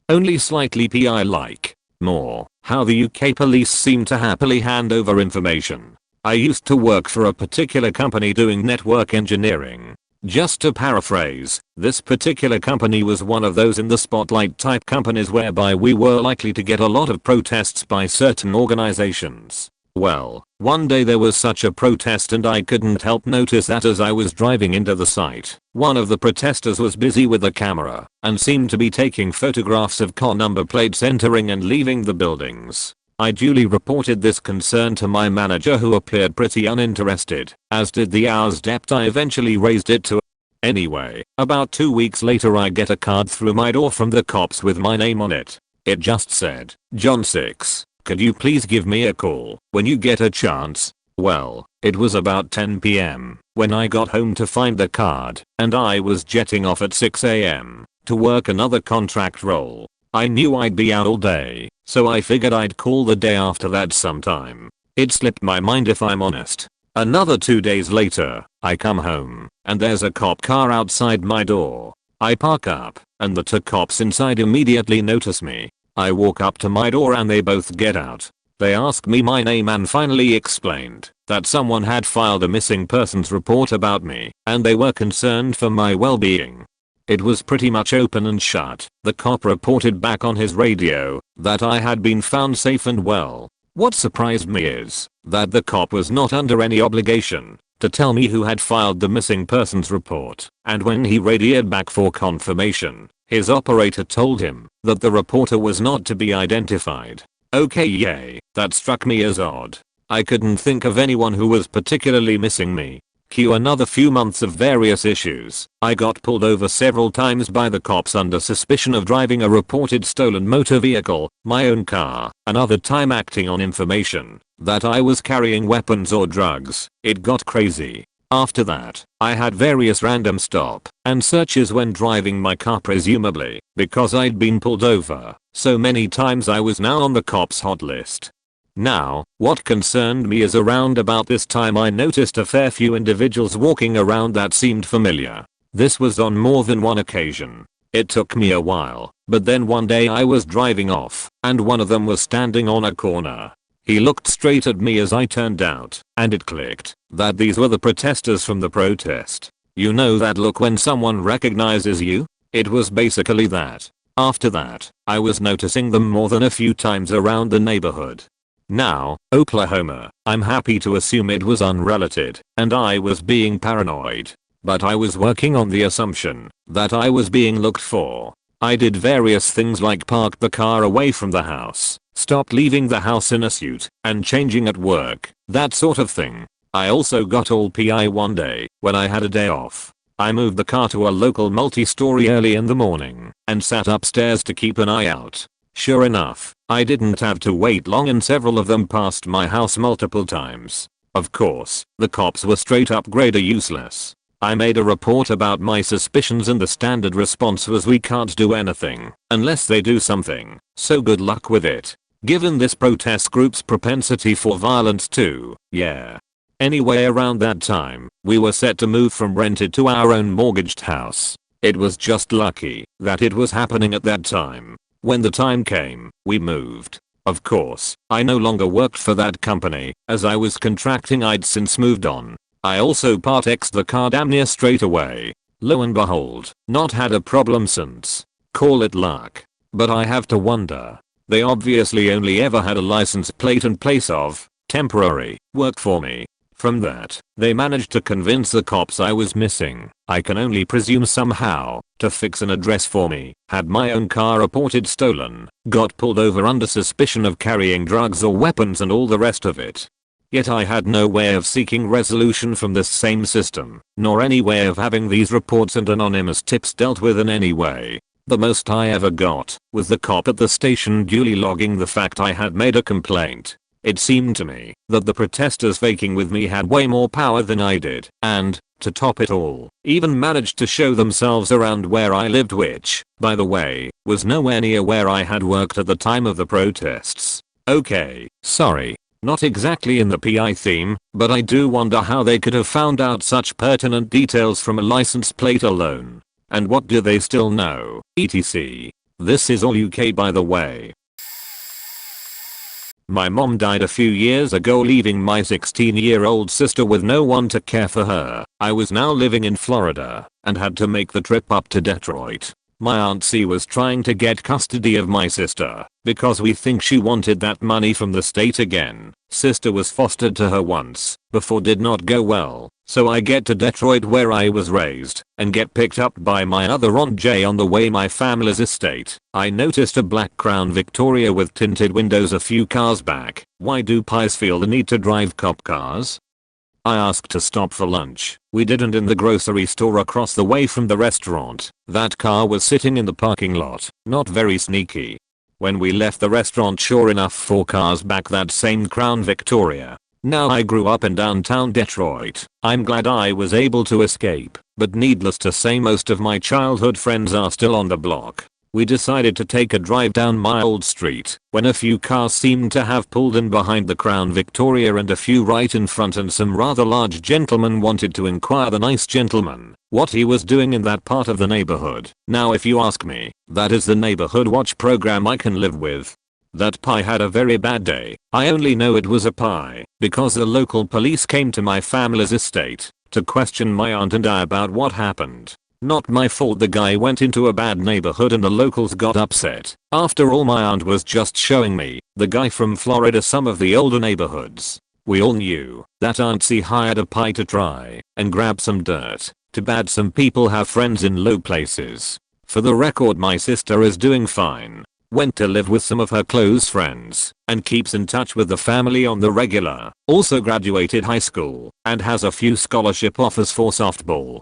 Only slightly PI-like. More, how the UK police seem to happily hand over information. I used to work for a particular company doing network engineering. Just to paraphrase, this particular company was one of those in the spotlight type companies whereby we were likely to get a lot of protests by certain organizations. Well, one day there was such a protest and I couldn't help notice that as I was driving into the site, one of the protesters was busy with a camera and seemed to be taking photographs of car number plates entering and leaving the buildings. I duly reported this concern to my manager who appeared pretty uninterested, as did the hour's debt I eventually raised it to. Anyway, about 2 weeks later I get a card through my door from the cops with my name on it. It just said, John 6, could you please give me a call when you get a chance? Well, it was about 10 PM when I got home to find the card, and I was jetting off at 6 AM to work another contract role. I knew I'd be out all day, so I figured I'd call the day after that sometime. It slipped my mind if I'm honest. Another 2 days later, I come home, and there's a cop car outside my door. I park up, and the 2 cops inside immediately notice me. I walk up to my door and they both get out. They ask me my name and finally explained that someone had filed a missing persons report about me, and they were concerned for my well-being. It was pretty much open and shut. The cop reported back on his radio that I had been found safe and well. What surprised me is that the cop was not under any obligation to tell me who had filed the missing persons report, and when he radioed back for confirmation, his operator told him that the reporter was not to be identified. Okay, yay, that struck me as odd. I couldn't think of anyone who was particularly missing me. Cue another few months of various issues. I got pulled over several times by the cops under suspicion of driving a reported stolen motor vehicle, my own car, another time acting on information that I was carrying weapons or drugs. It got crazy. After that, I had various random stop and searches when driving my car presumably because I'd been pulled over so many times I was now on the cops' hot list. Now, what concerned me is around about this time I noticed a fair few individuals walking around that seemed familiar. This was on more than one occasion. It took me a while, but then one day I was driving off, and one of them was standing on a corner. He looked straight at me as I turned out, and it clicked that these were the protesters from the protest. You know that look when someone recognizes you? It was basically that. After that, I was noticing them more than a few times around the neighborhood. Now, Oklahoma, I'm happy to assume it was unrelated, and I was being paranoid. But I was working on the assumption that I was being looked for. I did various things like parked the car away from the house, stopped leaving the house in a suit, and changing at work, that sort of thing. I also got all PI one day, when I had a day off. I moved the car to a local multi-story early in the morning, and sat upstairs to keep an eye out. Sure enough, I didn't have to wait long and several of them passed my house multiple times. Of course, the cops were straight up grade A useless. I made a report about my suspicions and the standard response was we can't do anything unless they do something, so good luck with it. Given this protest group's propensity for violence too, yeah. Anyway, around that time, we were set to move from rented to our own mortgaged house. It was just lucky that it was happening at that time. When the time came, we moved. Of course, I no longer worked for that company, as I was contracting. I'd since moved on. I also part X'd the car damn near straight away. Lo and behold, not had a problem since. Call it luck. But I have to wonder. They obviously only ever had a license plate and place of temporary work for me. From that, they managed to convince the cops I was missing, I can only presume somehow, to fix an address for me, had my own car reported stolen, got pulled over under suspicion of carrying drugs or weapons and all the rest of it. Yet I had no way of seeking resolution from this same system, nor any way of having these reports and anonymous tips dealt with in any way. The most I ever got was the cop at the station duly logging the fact I had made a complaint. It seemed to me that the protesters faking with me had way more power than I did, and, to top it all, even managed to show themselves around where I lived, which, by the way, was nowhere near where I had worked at the time of the protests. Okay, sorry, not exactly in the PI theme, but I do wonder how they could have found out such pertinent details from a license plate alone. And what do they still know, etc. This is all UK, by the way. My mom died a few years ago, leaving my 16-year-old sister with no one to care for her. I was now living in Florida and had to make the trip up to Detroit. My auntie was trying to get custody of my sister because we think she wanted that money from the state again. Sister was fostered to her once before, did not go well. So I get to Detroit where I was raised and get picked up by my other Aunt Jay on the way my family's estate. I noticed a black Crown Victoria with tinted windows a few cars back. Why do pies feel the need to drive cop cars? I asked to stop for lunch. We didn't in the grocery store across the way from the restaurant. That car was sitting in the parking lot. Not very sneaky. When we left the restaurant, sure enough, 4 cars back, that same Crown Victoria. Now I grew up in downtown Detroit. I'm glad I was able to escape, but needless to say most of my childhood friends are still on the block. We decided to take a drive down my old street when a few cars seemed to have pulled in behind the Crown Victoria and a few right in front, and some rather large gentlemen wanted to inquire the nice gentleman what he was doing in that part of the neighborhood. Now if you ask me, that is the neighborhood watch program I can live with. That pie had a very bad day. I only know it was a pie because the local police came to my family's estate to question my aunt and I about what happened. Not my fault the guy went into a bad neighborhood and the locals got upset. After all, my aunt was just showing me, the guy from Florida, some of the older neighborhoods. We all knew that auntie hired a pie to try and grab some dirt. Too bad some people have friends in low places. For the record, my sister is doing fine. Went to live with some of her close friends and keeps in touch with the family on the regular. Also graduated high school and has a few scholarship offers for softball.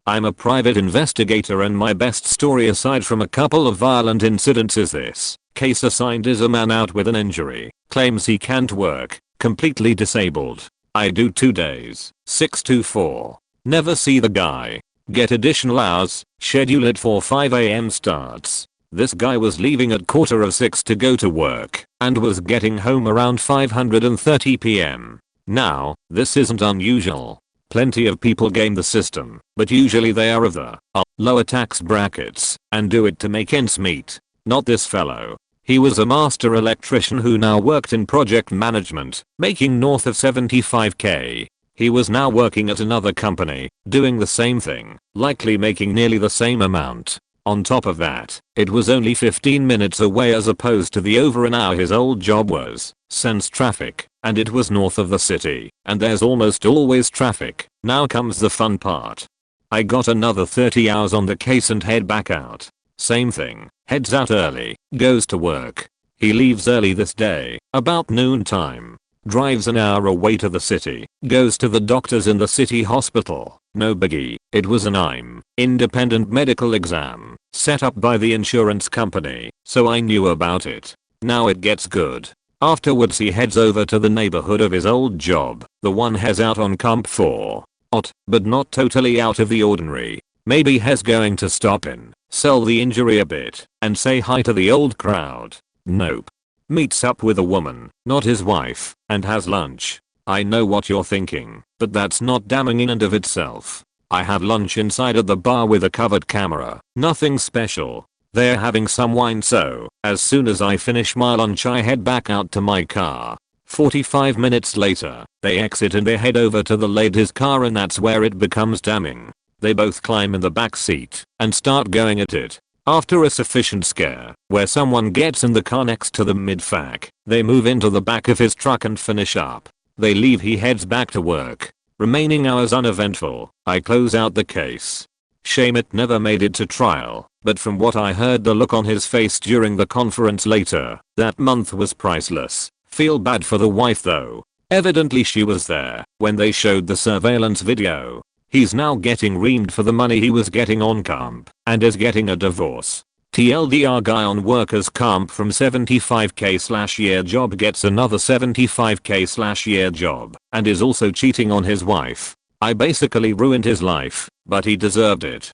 I'm a private investigator, and my best story aside from a couple of violent incidents is this. Case assigned is a man out with an injury, claims he can't work, completely disabled. I do 2 days, 6 to 4. Never see the guy. Get additional hours, schedule it for 5 AM starts. This guy was leaving at 5:45 to go to work and was getting home around 5:30 PM. Now, this isn't unusual. Plenty of people game the system, but usually they are of the lower tax brackets and do it to make ends meet. Not this fellow. He was a master electrician who now worked in project management, making north of 75k. He was now working at another company, doing the same thing, likely making nearly the same amount. On top of that, it was only 15 minutes away as opposed to the over an hour his old job was, since traffic, and it was north of the city, and there's almost always traffic. Now comes the fun part. I got another 30 hours on the case and head back out. Same thing, heads out early, goes to work. He leaves early this day, about noon time. Drives an hour away to the city, goes to the doctors in the city hospital. No biggie, it was an independent medical exam, set up by the insurance company, so I knew about it. Now it gets good. Afterwards he heads over to the neighborhood of his old job, the one he's out on comp for. Odd, but not totally out of the ordinary. Maybe he's going to stop in, sell the injury a bit, and say hi to the old crowd. Nope. Meets up with a woman, not his wife, and has lunch. I know what you're thinking, but that's not damning in and of itself. I have lunch inside at the bar with a covered camera. Nothing special. They're having some wine, so as soon as I finish my lunch I head back out to my car. 45 minutes later, they exit and they head over to the lady's car, and that's where it becomes damning. They both climb in the back seat and start going at it. After a sufficient scare, where someone gets in the car next to them mid-fac, they move into the back of his truck and finish up. They leave, he heads back to work. Remaining hours uneventful. I close out the case. Shame it never made it to trial, but from what I heard, the look on his face during the conference later that month was priceless. Feel bad for the wife though. Evidently she was there when they showed the surveillance video. He's now getting reamed for the money he was getting on comp and is getting a divorce. TLDR, guy on workers comp from 75k/year job gets another 75k/year job and is also cheating on his wife. I basically ruined his life, but he deserved it.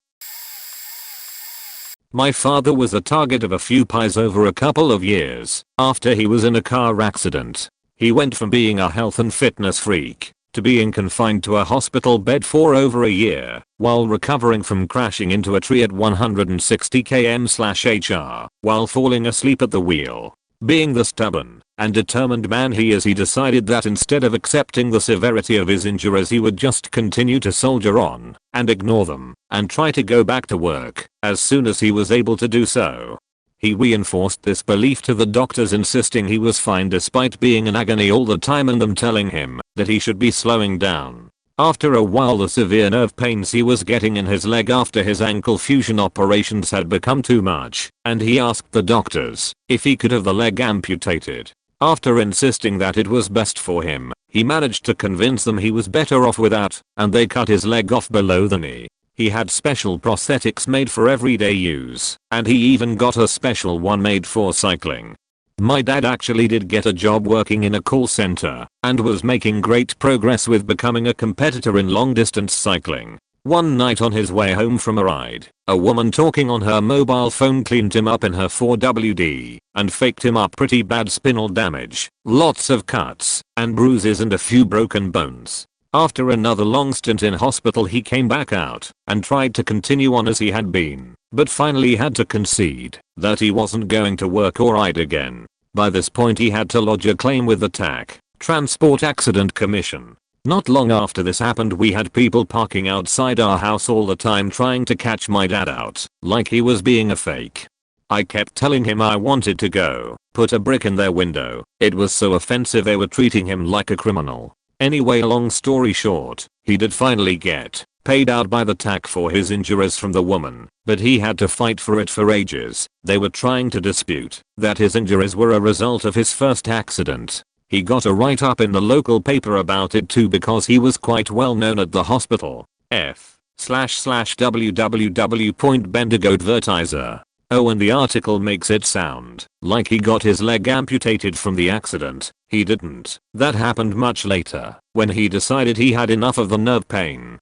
My father was the target of a few pies over a couple of years after he was in a car accident. He went from being a health and fitness freak to being confined to a hospital bed for over a year while recovering from crashing into a tree at 160 km/h while falling asleep at the wheel. Being the stubborn and determined man he is, he decided that instead of accepting the severity of his injuries, he would just continue to soldier on and ignore them and try to go back to work as soon as he was able to do so. He reinforced this belief to the doctors, insisting he was fine despite being in agony all the time and them telling him that he should be slowing down. After a while, the severe nerve pains he was getting in his leg after his ankle fusion operations had become too much, and he asked the doctors if he could have the leg amputated. After insisting that it was best for him, he managed to convince them he was better off without, and they cut his leg off below the knee. He had special prosthetics made for everyday use, and he even got a special one made for cycling. My dad actually did get a job working in a call center and was making great progress with becoming a competitor in long distance cycling. One night on his way home from a ride, a woman talking on her mobile phone cleaned him up in her 4WD and faked him up pretty bad spinal damage, lots of cuts and bruises and a few broken bones. After another long stint in hospital, he came back out and tried to continue on as he had been, but finally had to concede that he wasn't going to work or ride again. By this point he had to lodge a claim with the TAC, Transport Accident Commission. Not long after this happened, we had people parking outside our house all the time trying to catch my dad out, like he was being a fake. I kept telling him I wanted to go put a brick in their window. It was so offensive, they were treating him like a criminal. Anyway, long story short, he did finally get paid out by the TAC for his injuries from the woman, but he had to fight for it for ages. They were trying to dispute that his injuries were a result of his first accident. He got a write-up in the local paper about it too because he was quite well known at the hospital. www.bendigo advertiser. Oh, and the article makes it sound like he got his leg amputated from the accident. He didn't. That happened much later, when he decided he had enough of the nerve pain.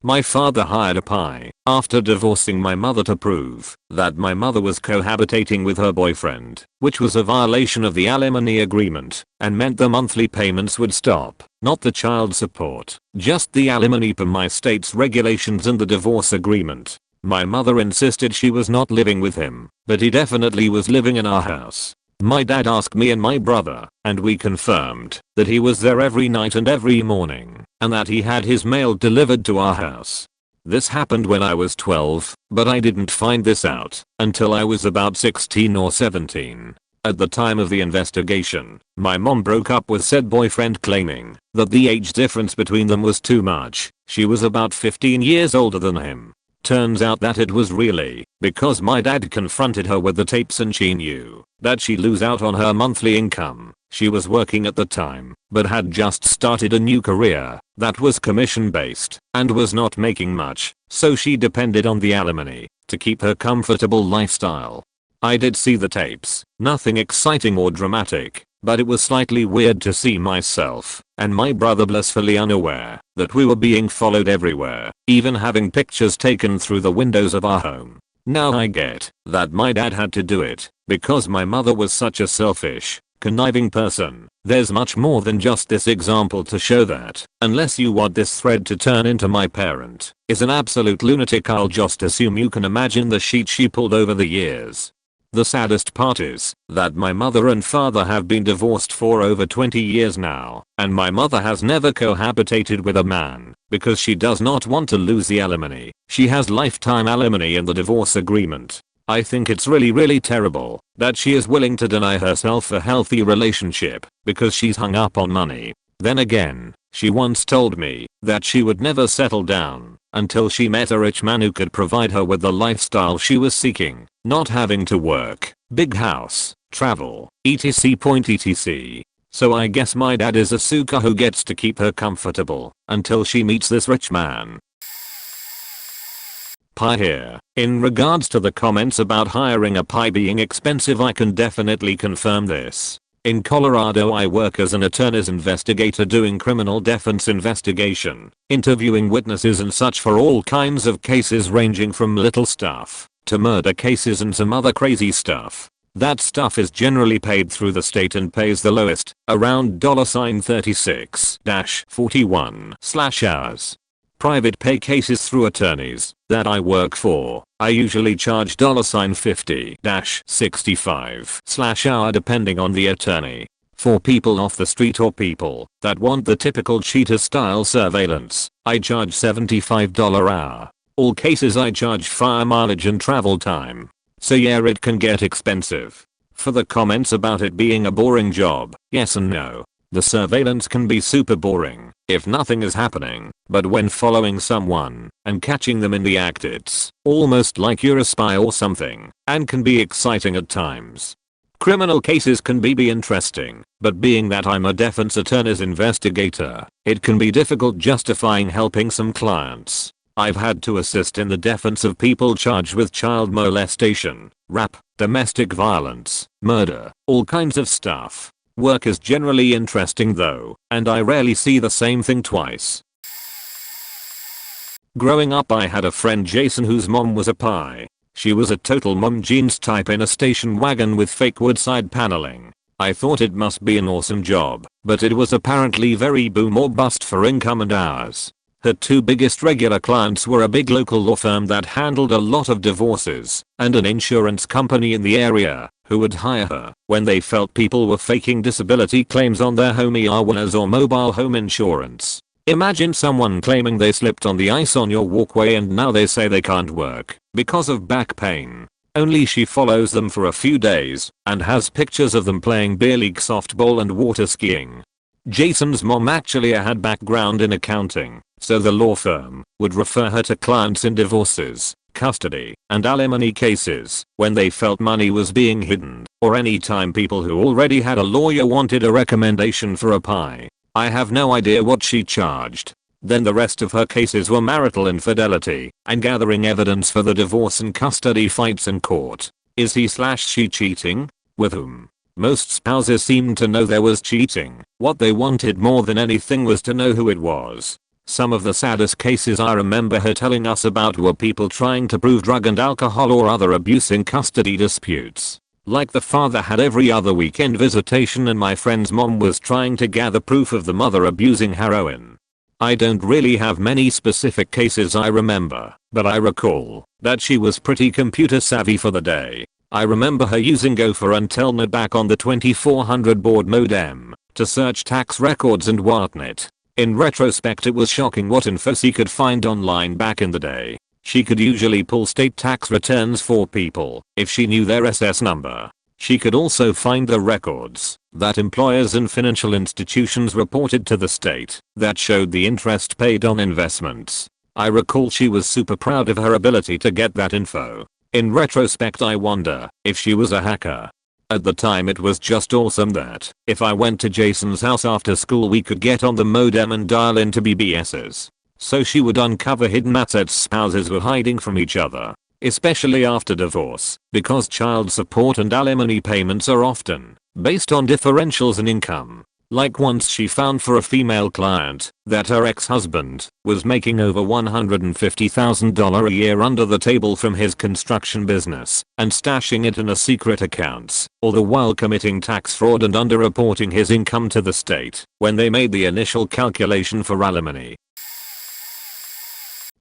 My father hired a pie after divorcing my mother to prove that my mother was cohabitating with her boyfriend, which was a violation of the Alimony agreement and meant the monthly payments would stop, not the child support, just the alimony per my state's regulations and the divorce agreement. My mother insisted she was not living with him, but he definitely was living in our house. My dad asked me and my brother, and we confirmed that he was there every night and every morning, and that he had his mail delivered to our house. This happened when I was 12, but I didn't find this out until I was about 16 or 17. At the time of the investigation, my mom broke up with said boyfriend, claiming that the age difference between them was too much. She was about 15 years older than him. Turns out that it was really because my dad confronted her with the tapes and she knew that she'd lose out on her monthly income. She was working at the time, but had just started a new career that was commission based and was not making much, so she depended on the alimony to keep her comfortable lifestyle. I did see the tapes, nothing exciting or dramatic, but it was slightly weird to see myself and my brother blissfully unaware that we were being followed everywhere, even having pictures taken through the windows of our home. Now I get that my dad had to do it because my mother was such a selfish, conniving person. There's much more than just this example to show that, unless you want this thread to turn into my parent is an absolute lunatic, I'll just assume you can imagine the sheet she pulled over the years. The saddest part is that my mother and father have been divorced for over 20 years now, and my mother has never cohabitated with a man because she does not want to lose the alimony. She has lifetime alimony in the divorce agreement. I think it's really terrible that she is willing to deny herself a healthy relationship because she's hung up on money. Then again, she once told me that she would never settle down until she met a rich man who could provide her with the lifestyle she was seeking, not having to work, big house, travel, etc. So I guess my dad is a suka who gets to keep her comfortable until she meets this rich man. Pie here. In regards to the comments about hiring a pie being expensive, I can definitely confirm this. In Colorado I work as an attorney's investigator doing criminal defense investigation, interviewing witnesses and such for all kinds of cases ranging from little stuff to murder cases and some other crazy stuff. That stuff is generally paid through the state and pays the lowest, around $36-41/hours. Private pay cases through attorneys that I work for, I usually charge $50-65/hour depending on the attorney. For people off the street or people that want the typical cheetah style surveillance, I charge $75 hour. All cases I charge fire mileage and travel time. So yeah, it can get expensive. For the comments about it being a boring job, yes and no. The surveillance can be super boring if nothing is happening, but when following someone and catching them in the act, it's almost like you're a spy or something, and can be exciting at times. Criminal cases can be interesting, but being that I'm a defense attorney's investigator, it can be difficult justifying helping some clients. I've had to assist in the defense of people charged with child molestation, rape, domestic violence, murder, all kinds of stuff. Work is generally interesting though, and I rarely see the same thing twice. Growing up I had a friend Jason whose mom was a pie. She was a total mom jeans type in a station wagon with fake wood side paneling. I thought it must be an awesome job, but it was apparently very boom or bust for income and hours. Her two biggest regular clients were a big local law firm that handled a lot of divorces, and an insurance company in the area, who would hire her when they felt people were faking disability claims on their home ER1s or mobile home insurance. Imagine someone claiming they slipped on the ice on your walkway and now they say they can't work because of back pain. Only she follows them for a few days and has pictures of them playing beer league softball and water skiing. Jason's mom actually had background in accounting, so the law firm would refer her to clients in divorces, custody, and alimony cases when they felt money was being hidden, or any time people who already had a lawyer wanted a recommendation for a pie. I have no idea what she charged. Then the rest of her cases were marital infidelity and gathering evidence for the divorce and custody fights in court. Is he/she cheating? With whom? Most spouses seemed to know there was cheating. What they wanted more than anything was to know who it was. Some of the saddest cases I remember her telling us about were people trying to prove drug and alcohol or other abuse in custody disputes. Like the father had every other weekend visitation and my friend's mom was trying to gather proof of the mother abusing heroin. I don't really have many specific cases I remember, but I recall that she was pretty computer savvy for the day. I remember her using Gopher and Telnet back on the 2400 baud modem to search tax records and whatnot. In retrospect, it was shocking what info she could find online back in the day. She could usually pull state tax returns for people if she knew their SS number. She could also find the records that employers and financial institutions reported to the state that showed the interest paid on investments. I recall she was super proud of her ability to get that info. In retrospect, I wonder if she was a hacker. At the time it was just awesome that if I went to Jason's house after school we could get on the modem and dial into BBSs. So she would uncover hidden assets spouses were hiding from each other, especially after divorce, because child support and alimony payments are often based on differentials in income. Like once she found for a female client that her ex-husband was making over $150,000 a year under the table from his construction business and stashing it in a secret accounts, all the while committing tax fraud and underreporting his income to the state when they made the initial calculation for alimony.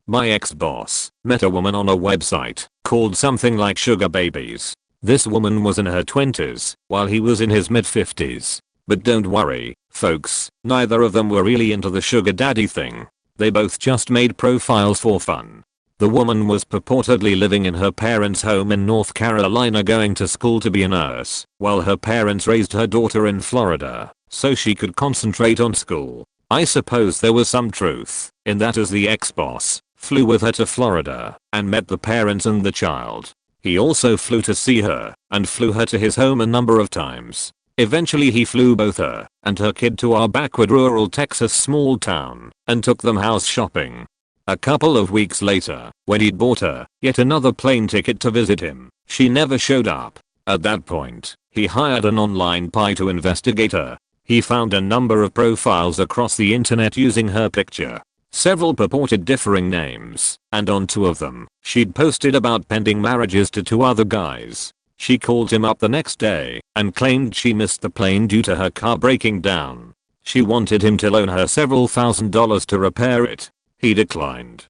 My ex-boss met a woman on a website called something like Sugar Babies. This woman was in her 20s, while he was in his mid-50s. But don't worry, folks, neither of them were really into the sugar daddy thing. They both just made profiles for fun. The woman was purportedly living in her parents' home in North Carolina going to school to be a nurse, while her parents raised her daughter in Florida, so she could concentrate on school. I suppose there was some truth in that, as the ex-boss flew with her to Florida and met the parents and the child. He also flew to see her and flew her to his home a number of times. Eventually he flew both her and her kid to our backward rural Texas small town and took them house shopping. A couple of weeks later, when he'd bought her yet another plane ticket to visit him, she never showed up. At that point, he hired an online spy to investigate her. He found a number of profiles across the internet using her picture. Several purported differing names, and on 2 of them, she'd posted about pending marriages to 2 other guys. She called him up the next day and claimed she missed the plane due to her car breaking down. She wanted him to loan her several $1,000s to repair it. He declined.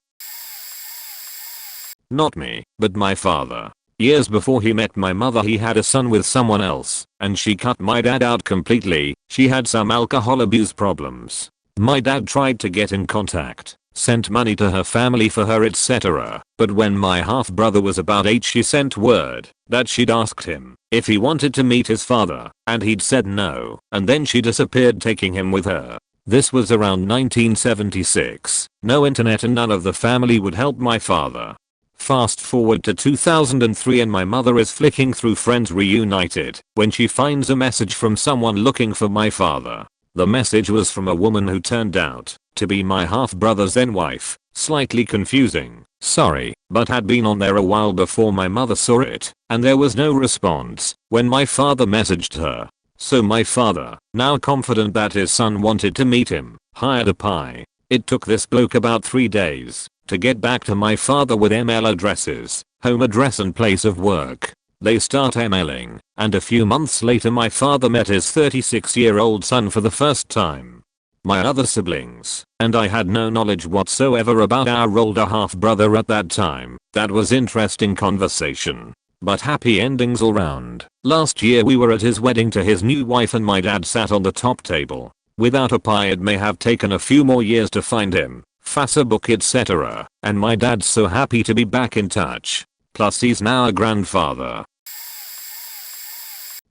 Not me, but my father. Years before he met my mother, he had a son with someone else, and she cut my dad out completely. She had some alcohol abuse problems. My dad tried to get in contact, sent money to her family for her, etc. But when my half-brother was about 8, she sent word that she'd asked him if he wanted to meet his father, and he'd said no, and then she disappeared, taking him with her. This was around 1976. No internet and none of the family would help my father. Fast forward to 2003 and my mother is flicking through Friends Reunited when she finds a message from someone looking for my father. The message was from a woman who turned out to be my half-brother's then wife. Slightly confusing, sorry, but had been on there a while before my mother saw it, and there was no response when my father messaged her. So my father, now confident that his son wanted to meet him, hired a spy. It took this bloke about 3 days to get back to my father with email addresses, home address and place of work. They start emailing, and a few months later my father met his 36-year-old son for the first time. My other siblings and I had no knowledge whatsoever about our older half-brother at that time. That was interesting conversation. But happy endings all round. Last year we were at his wedding to his new wife and my dad sat on the top table. Without a spy it may have taken a few more years to find him, Facebook etc. And my dad's so happy to be back in touch. Plus he's now a grandfather.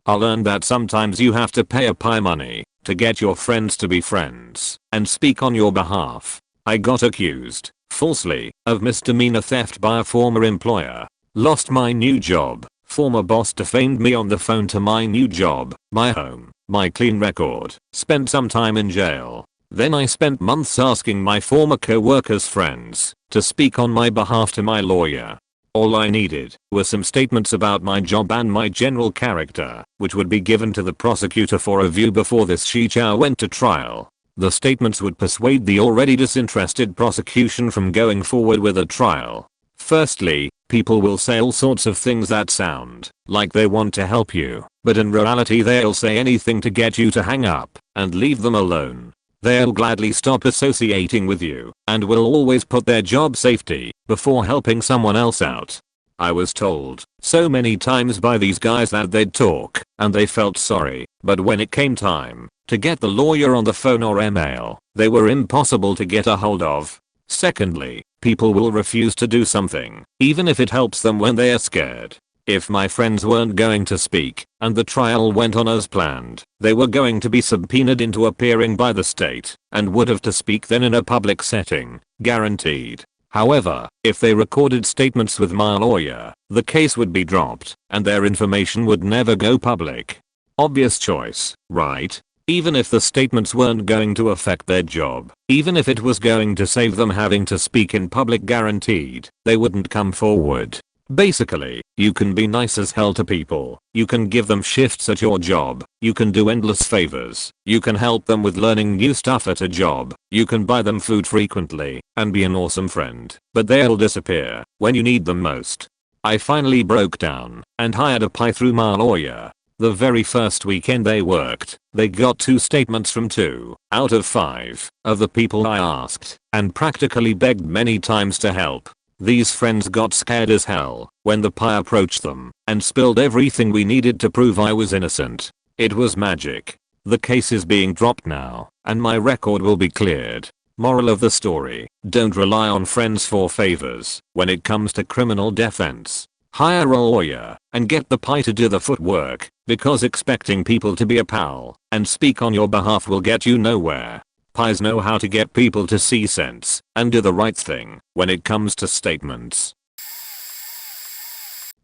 I learned that sometimes you have to pay a spy money to get your friends to be friends and speak on your behalf. I got accused, falsely, of misdemeanor theft by a former employer. Lost my new job. Former boss defamed me on the phone to my new job, my home, my clean record. Spent some time in jail. Then I spent months asking my former co-workers' friends to speak on my behalf to my lawyer. All I needed were some statements about my job and my general character, which would be given to the prosecutor for review before this shit-show went to trial. The statements would persuade the already disinterested prosecution from going forward with a trial. Firstly, people will say all sorts of things that sound like they want to help you, but in reality they'll say anything to get you to hang up and leave them alone. They'll gladly stop associating with you and will always put their job safety before helping someone else out. I was told so many times by these guys that they'd talk and they felt sorry, but when it came time to get the lawyer on the phone or email, they were impossible to get a hold of. Secondly, people will refuse to do something, even if it helps them when they are scared. If my friends weren't going to speak, and the trial went on as planned, they were going to be subpoenaed into appearing by the state, and would have to speak then in a public setting, guaranteed. However, if they recorded statements with my lawyer, the case would be dropped, and their information would never go public. Obvious choice, right? Even if the statements weren't going to affect their job, even if it was going to save them having to speak in public, guaranteed, they wouldn't come forward. Basically, you can be nice as hell to people, you can give them shifts at your job, you can do endless favors, you can help them with learning new stuff at a job, you can buy them food frequently, and be an awesome friend, but they'll disappear when you need them most. I finally broke down and hired a spy through my lawyer. The very first weekend they worked, they got 2 statements from 2 out of 5 of the people I asked, and practically begged many times to help. These friends got scared as hell when the pie approached them and spilled everything we needed to prove I was innocent. It was magic. The case is being dropped now, and my record will be cleared. Moral of the story: don't rely on friends for favors when it comes to criminal defense. Hire a lawyer and get the pie to do the footwork, because expecting people to be a pal and speak on your behalf will get you nowhere. Pies know how to get people to see sense and do the right thing when it comes to statements.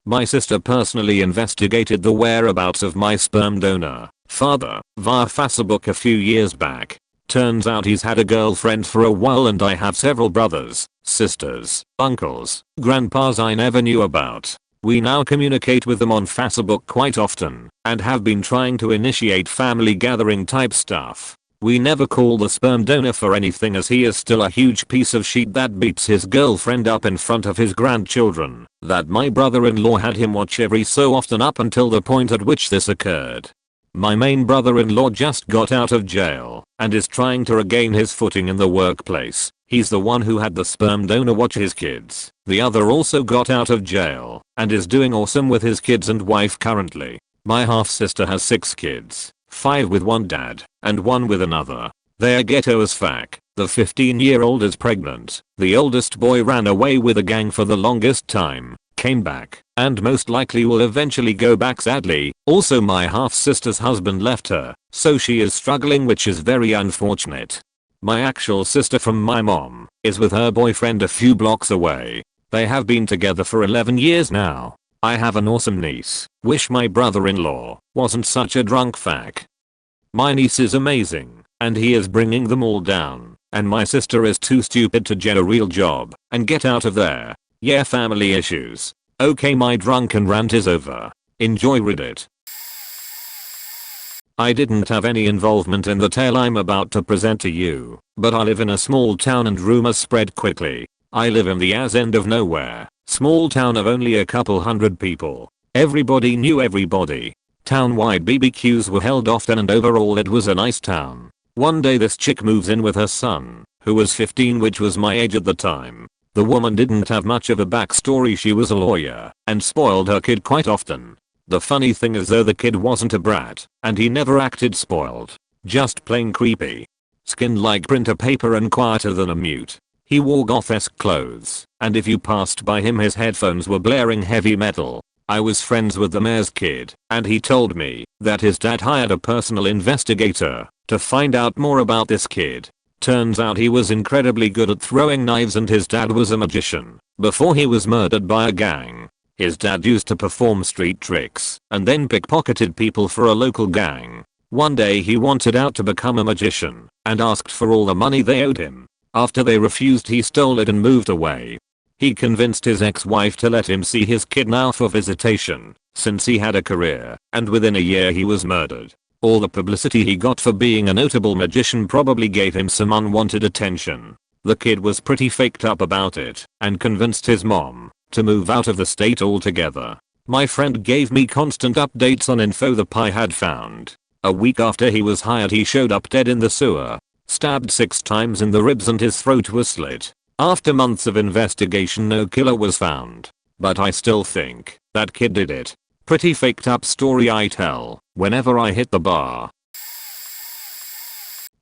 My sister personally investigated the whereabouts of my sperm donor father via Facebook a few years back. Turns out he's had a girlfriend for a while, and I have several brothers, sisters, uncles, grandpas I never knew about. We now communicate with them on Facebook quite often and have been trying to initiate family gathering type stuff. We never call the sperm donor for anything, as he is still a huge piece of shit that beats his girlfriend up in front of his grandchildren that my brother-in-law had him watch every so often up until the point at which this occurred. My main brother-in-law just got out of jail and is trying to regain his footing in the workplace. He's the one who had the sperm donor watch his kids. The other also got out of jail and is doing awesome with his kids and wife currently. My half-sister has 6 kids, 5 with one dad and 1 with another. They're ghetto as fuck. The 15-year-old is pregnant. The oldest boy ran away with a gang for the longest time, came back, and most likely will eventually go back sadly. Also, my half-sister's husband left her, so she is struggling, which is very unfortunate. My actual sister from my mom is with her boyfriend a few blocks away. They have been together for 11 years now. I have an awesome niece. Wish my brother-in-law wasn't such a drunk fuck. My niece is amazing, and he is bringing them all down, and my sister is too stupid to get a real job and get out of there. Yeah, family issues. Okay, my drunken rant is over. Enjoy Reddit. I didn't have any involvement in the tale I'm about to present to you, but I live in a small town and rumors spread quickly. I live in the ass end of nowhere, small town of only a couple hundred people. Everybody knew everybody. Town-wide BBQs were held often, and overall it was a nice town. One day this chick moves in with her son, who was 15, which was my age at the time. The woman didn't have much of a backstory. She was a lawyer and spoiled her kid quite often. The funny thing is though, the kid wasn't a brat and he never acted spoiled. Just plain creepy. Skin like printer paper and quieter than a mute. He wore goth-esque clothes, and if you passed by him his headphones were blaring heavy metal. I was friends with the mayor's kid, and he told me that his dad hired a personal investigator to find out more about this kid. Turns out he was incredibly good at throwing knives, and his dad was a magician before he was murdered by a gang. His dad used to perform street tricks and then pickpocketed people for a local gang. One day he wanted out to become a magician and asked for all the money they owed him. After they refused, he stole it and moved away. He convinced his ex-wife to let him see his kid now for visitation, since he had a career, and within a year he was murdered. All the publicity he got for being a notable magician probably gave him some unwanted attention. The kid was pretty faked up about it and convinced his mom to move out of the state altogether. My friend gave me constant updates on info the pie had found. A week after he was hired, he showed up dead in the sewer, stabbed 6 times in the ribs, and his throat was slit. After months of investigation, no killer was found. But I still think that kid did it. Pretty faked up story I tell whenever I hit the bar.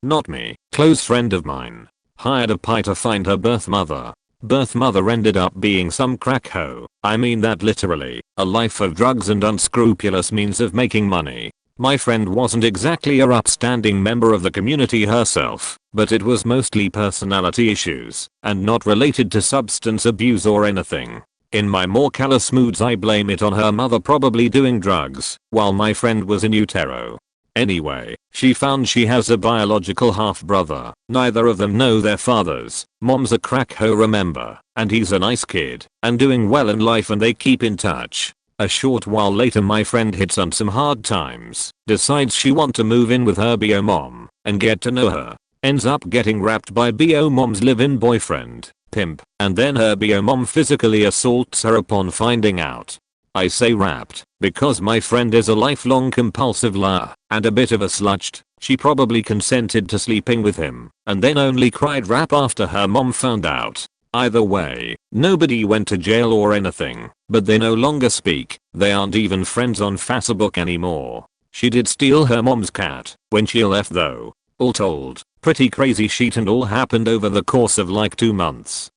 Not me. Close friend of mine hired a pie to find her birth mother. Birth mother ended up being some crack hoe. I mean that literally. A life of drugs and unscrupulous means of making money. My friend wasn't exactly a upstanding member of the community herself, but it was mostly personality issues and not related to substance abuse or anything. In my more callous moods, I blame it on her mother probably doing drugs while my friend was in utero. Anyway, she found she has a biological half-brother. Neither of them know their fathers. Mom's a crack hoe, remember, and he's a nice kid and doing well in life, and they keep in touch. A short while later, my friend hits on some hard times, decides she wants to move in with her BO mom and get to know her. Ends up getting raped by BO mom's live-in boyfriend, pimp, and then her BO mom physically assaults her upon finding out. I say raped because my friend is a lifelong compulsive liar and a bit of a slut. She probably consented to sleeping with him and then only cried rap after her mom found out. Either way, nobody went to jail or anything, but they no longer speak. They aren't even friends on Facebook anymore. She did steal her mom's cat when she left though. All told, pretty crazy shit, and all happened over the course of like 2 months.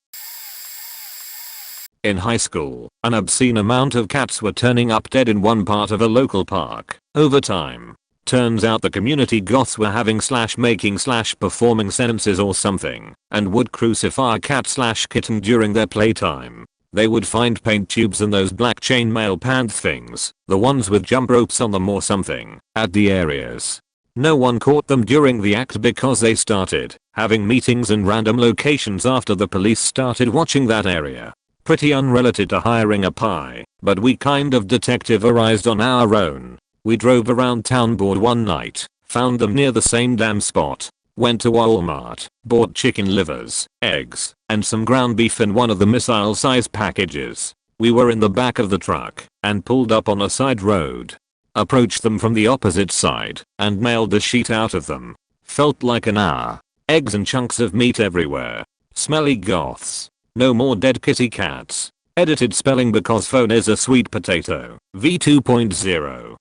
In high school, an obscene amount of cats were turning up dead in one part of a local park. Over time, turns out the community goths were having /making /performing sentences or something, and would crucify a cat /kitten during their playtime. They would find paint tubes and those black chainmail pant things, the ones with jump ropes on them or something, at the areas. No one caught them during the act because they started having meetings in random locations after the police started watching that area. Pretty unrelated to hiring a pie, but we kind of detectiverized on our own. We drove around town bored one night, found them near the same damn spot, went to Walmart, bought chicken livers, eggs, and some ground beef in one of the missile-sized packages. We were in the back of the truck and pulled up on a side road. Approached them from the opposite side and mailed the shit out of them. Felt like an hour. Eggs and chunks of meat everywhere. Smelly goths. No more dead kitty cats. Edited spelling because phone is a sweet potato. V2.0.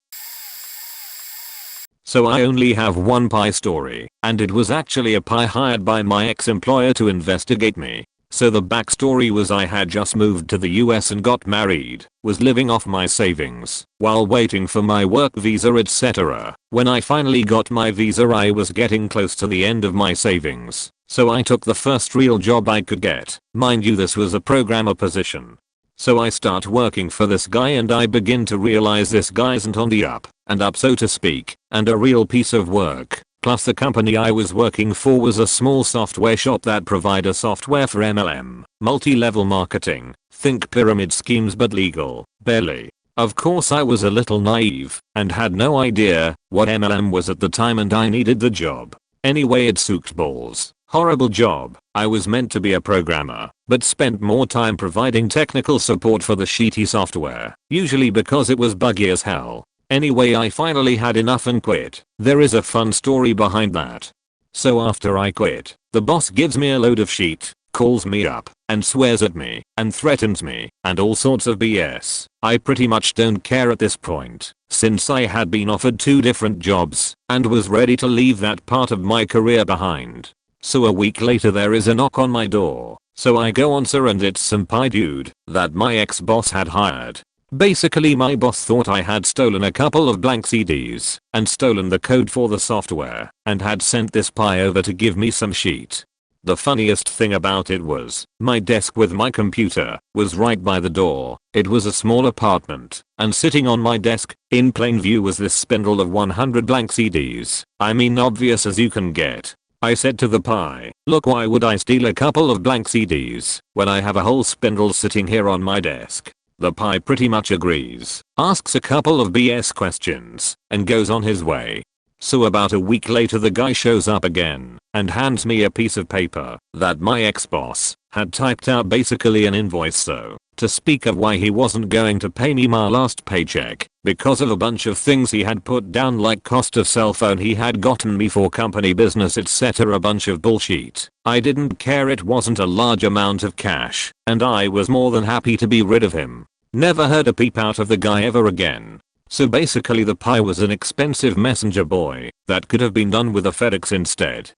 So I only have one pie story, and it was actually a pie hired by my ex-employer to investigate me. So the backstory was I had just moved to the US and got married, was living off my savings, while waiting for my work visa etc. When I finally got my visa I was getting close to the end of my savings, so I took the first real job I could get. Mind you, this was a programmer position. So I start working for this guy and I begin to realize this guy isn't on the up and up so to speak, and a real piece of work. Plus the company I was working for was a small software shop that provided software for MLM, multi-level marketing, think pyramid schemes but legal, barely. Of course I was a little naive and had no idea what MLM was at the time and I needed the job. Anyway, it sucked balls. Horrible job. I was meant to be a programmer, but spent more time providing technical support for the shitty software, usually because it was buggy as hell. Anyway, I finally had enough and quit. There is a fun story behind that. So after I quit, the boss gives me a load of shit, calls me up, and swears at me, and threatens me, and all sorts of BS. I pretty much don't care at this point, since I had been offered 2 different jobs, and was ready to leave that part of my career behind. So a week later there is a knock on my door, so I go answer and it's some pie dude that my ex-boss had hired. Basically my boss thought I had stolen a couple of blank CDs and stolen the code for the software and had sent this pie over to give me some shit. The funniest thing about it was, my desk with my computer was right by the door. It was a small apartment, and sitting on my desk, in plain view, was this spindle of 100 blank CDs. I mean, obvious as you can get. I said to the pie, look, why would I steal a couple of blank CDs when I have a whole spindle sitting here on my desk? The pie pretty much agrees, asks a couple of BS questions, and goes on his way. So about a week later the guy shows up again and hands me a piece of paper that my ex-boss had typed out, basically an invoice, so to speak, of why he wasn't going to pay me my last paycheck because of a bunch of things he had put down, like cost of cell phone he had gotten me for company business etc. A bunch of bullshit. I didn't care, it wasn't a large amount of cash, and I was more than happy to be rid of him. Never heard a peep out of the guy ever again. So basically the pie was an expensive messenger boy that could have been done with a FedEx instead.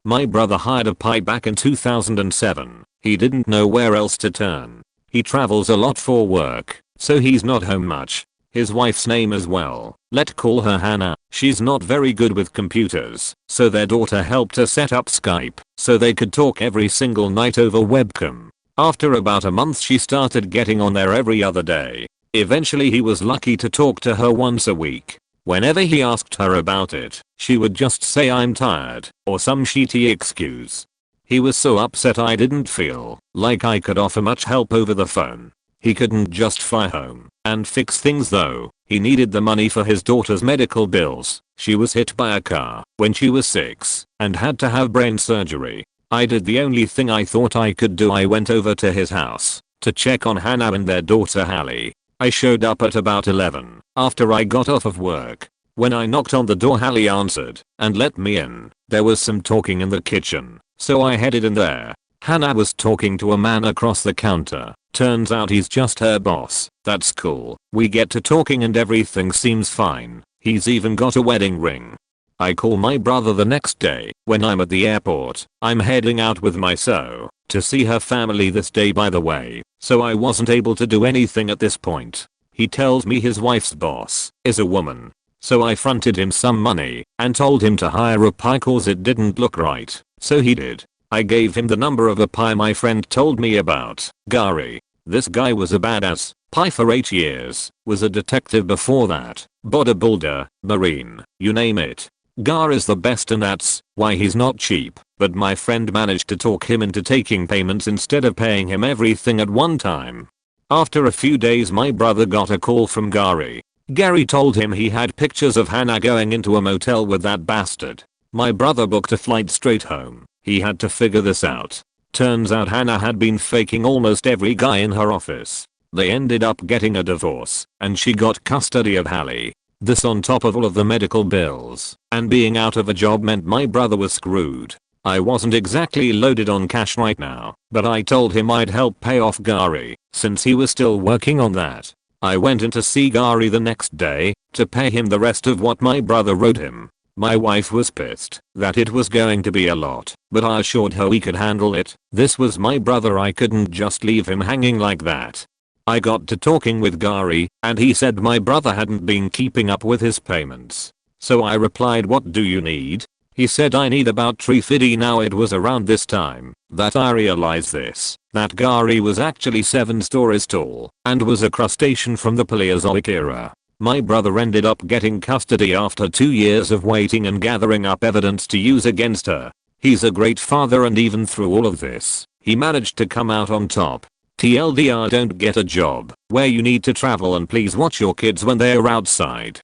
My brother hired a pie back in 2007. He didn't know where else to turn. He travels a lot for work, so he's not home much. His wife's name as well, let's call her Hannah. She's not very good with computers, so their daughter helped her set up Skype so they could talk every single night over webcam. After about a month she started getting on there every other day. Eventually he was lucky to talk to her once a week. Whenever he asked her about it, she would just say I'm tired, or some shitty excuse. He was so upset I didn't feel like I could offer much help over the phone. He couldn't just fly home and fix things though. He needed the money for his daughter's medical bills. She was hit by a car when she was 6 and had to have brain surgery. I did the only thing I thought I could do. I went over to his house to check on Hannah and their daughter Hallie. I showed up at about 11 after I got off of work. When I knocked on the door, Hallie answered and let me in. There was some talking in the kitchen, so I headed in there. Hannah was talking to a man across the counter. Turns out he's just her boss. That's cool. We get to talking and everything seems fine. He's even got a wedding ring. I call my brother the next day when I'm at the airport. I'm heading out with my to see her family this day by the way, so I wasn't able to do anything at this point. He tells me his wife's boss is a woman. So I fronted him some money and told him to hire a pie cause it didn't look right. So he did. I gave him the number of a pie my friend told me about, Gary. This guy was a badass, pie for 8 years, was a detective before that, bodybuilder, marine, you name it. Gar is the best and that's why he's not cheap, but my friend managed to talk him into taking payments instead of paying him everything at one time. After a few days my brother got a call from Gary. Gary told him he had pictures of Hannah going into a motel with that bastard. My brother booked a flight straight home. He had to figure this out. Turns out Hannah had been faking almost every guy in her office. They ended up getting a divorce, and she got custody of Hallie. This on top of all of the medical bills, and being out of a job meant my brother was screwed. I wasn't exactly loaded on cash right now, but I told him I'd help pay off Gary, since he was still working on that. I went in to see Gary the next day, to pay him the rest of what my brother wrote him. My wife was pissed that it was going to be a lot, but I assured her we could handle it. This was my brother, I couldn't just leave him hanging like that. I got to talking with Gary, and he said my brother hadn't been keeping up with his payments. So I replied, what do you need? He said I need about $350. Now it was around this time that I realized that Gary was actually 7 stories tall and was a crustacean from the Paleozoic era. My brother ended up getting custody after 2 years of waiting and gathering up evidence to use against her. He's a great father, and even through all of this, he managed to come out on top. TLDR, don't get a job where you need to travel, and please watch your kids when they're outside.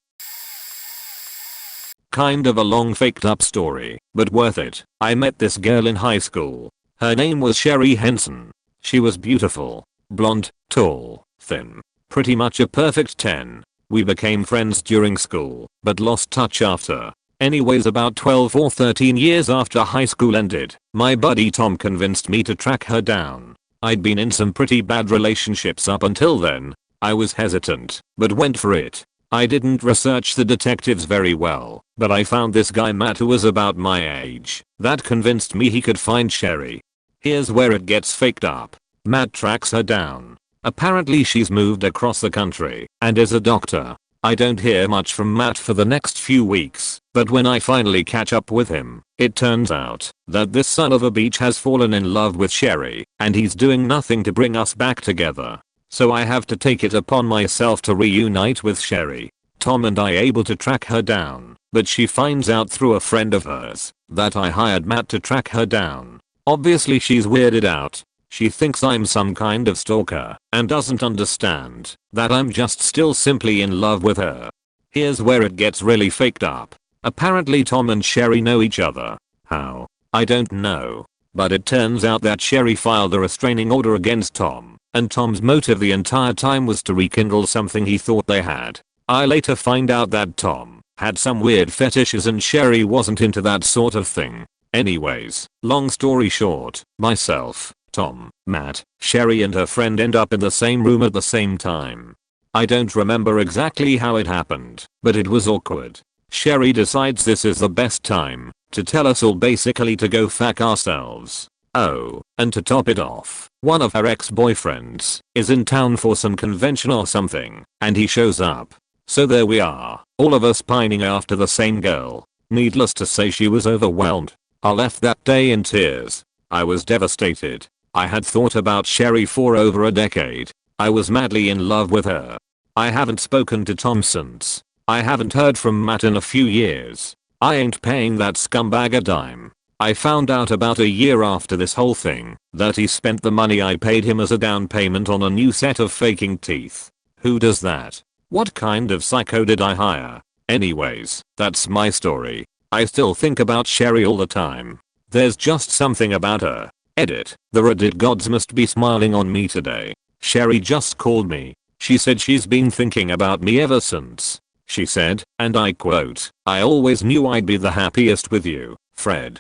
Kind of a long faked up story, but worth it. I met this girl in high school. Her name was Sherry Henson. She was beautiful, blonde, tall, thin, pretty much a perfect 10. We became friends during school, but lost touch after. Anyways, about 12 or 13 years after high school ended, my buddy Tom convinced me to track her down. I'd been in some pretty bad relationships up until then. I was hesitant, but went for it. I didn't research the detectives very well, but I found this guy Matt who was about my age. That convinced me he could find Sherry. Here's where it gets faked up. Matt tracks her down. Apparently she's moved across the country and is a doctor. I don't hear much from Matt for the next few weeks, but when I finally catch up with him, it turns out that this son of a bitch has fallen in love with Sherry, and he's doing nothing to bring us back together. So I have to take it upon myself to reunite with Sherry. Tom and I able to track her down, but she finds out through a friend of hers that I hired Matt to track her down. Obviously she's weirded out. She thinks I'm some kind of stalker and doesn't understand that I'm just still simply in love with her. Here's where it gets really faked up. Apparently Tom and Sherry know each other. How? I don't know. But it turns out that Sherry filed a restraining order against Tom, and Tom's motive the entire time was to rekindle something he thought they had. I later find out that Tom had some weird fetishes and Sherry wasn't into that sort of thing. Anyways, long story short, myself, Tom, Matt, Sherry and her friend end up in the same room at the same time. I don't remember exactly how it happened, but it was awkward. Sherry decides this is the best time to tell us all basically to go fuck ourselves. Oh, and to top it off, one of her ex-boyfriends is in town for some convention or something, and he shows up. So there we are, all of us pining after the same girl. Needless to say, she was overwhelmed. I left that day in tears. I was devastated. I had thought about Sherry for over a decade. I was madly in love with her. I haven't spoken to Tom since. I haven't heard from Matt in a few years. I ain't paying that scumbag a dime. I found out about a year after this whole thing that he spent the money I paid him as a down payment on a new set of faking teeth. Who does that? What kind of psycho did I hire? Anyways, that's my story. I still think about Sherry all the time. There's just something about her. Edit. The Reddit gods must be smiling on me today. Sherry just called me. She said she's been thinking about me ever since. She said, and I quote, "I always knew I'd be the happiest with you, Fred."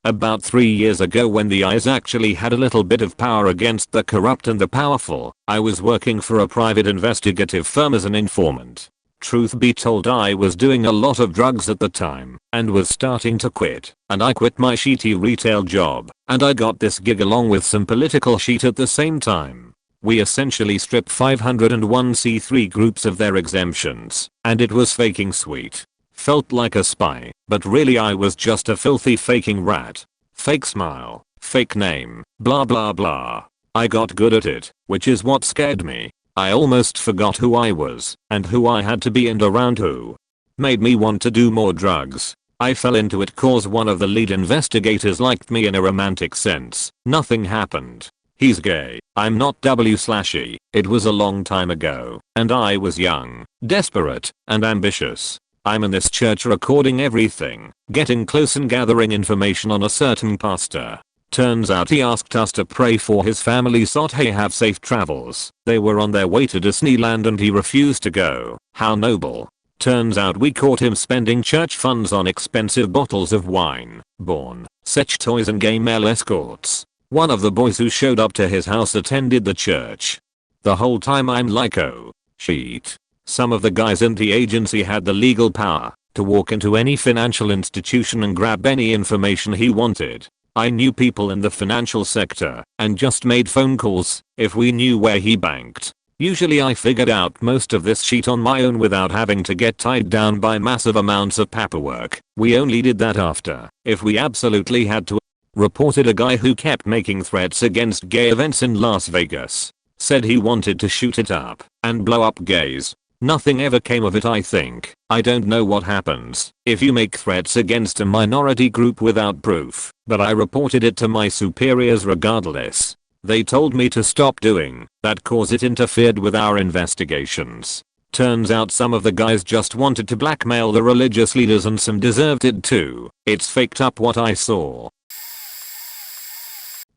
About 3 years ago, when the eyes actually had a little bit of power against the corrupt and the powerful, I was working for a private investigative firm as an informant. Truth be told, I was doing a lot of drugs at the time and was starting to quit, and I quit my shitty retail job and I got this gig along with some political shit at the same time. We essentially stripped 501c3 groups of their exemptions, and it was faking sweet. Felt like a spy, but really I was just a filthy faking rat. Fake smile, fake name, blah blah blah. I got good at it, which is what scared me. I almost forgot who I was and who I had to be and around who. Made me want to do more drugs. I fell into it cause one of the lead investigators liked me in a romantic sense. Nothing happened. He's gay. I'm not W/E. It was a long time ago, and I was young, desperate, and ambitious. I'm in this church recording everything, getting close and gathering information on a certain pastor. Turns out he asked us to pray for his family so they have safe travels. They were on their way to Disneyland and he refused to go. How noble. Turns out we caught him spending church funds on expensive bottles of wine, porn, sex toys and gay male escorts. One of the boys who showed up to his house attended the church. The whole time I'm like, oh, shit. Some of the guys in the agency had the legal power to walk into any financial institution and grab any information he wanted. I knew people in the financial sector and just made phone calls if we knew where he banked. Usually I figured out most of this shit on my own without having to get tied down by massive amounts of paperwork. We only did that after, if we absolutely had to. Reported a guy who kept making threats against gay events in Las Vegas. Said he wanted to shoot it up and blow up gays. Nothing ever came of it, I think. I don't know what happens if you make threats against a minority group without proof, but I reported it to my superiors regardless. They told me to stop doing that cause it interfered with our investigations. Turns out some of the guys just wanted to blackmail the religious leaders and some deserved it too. It's faked up what I saw.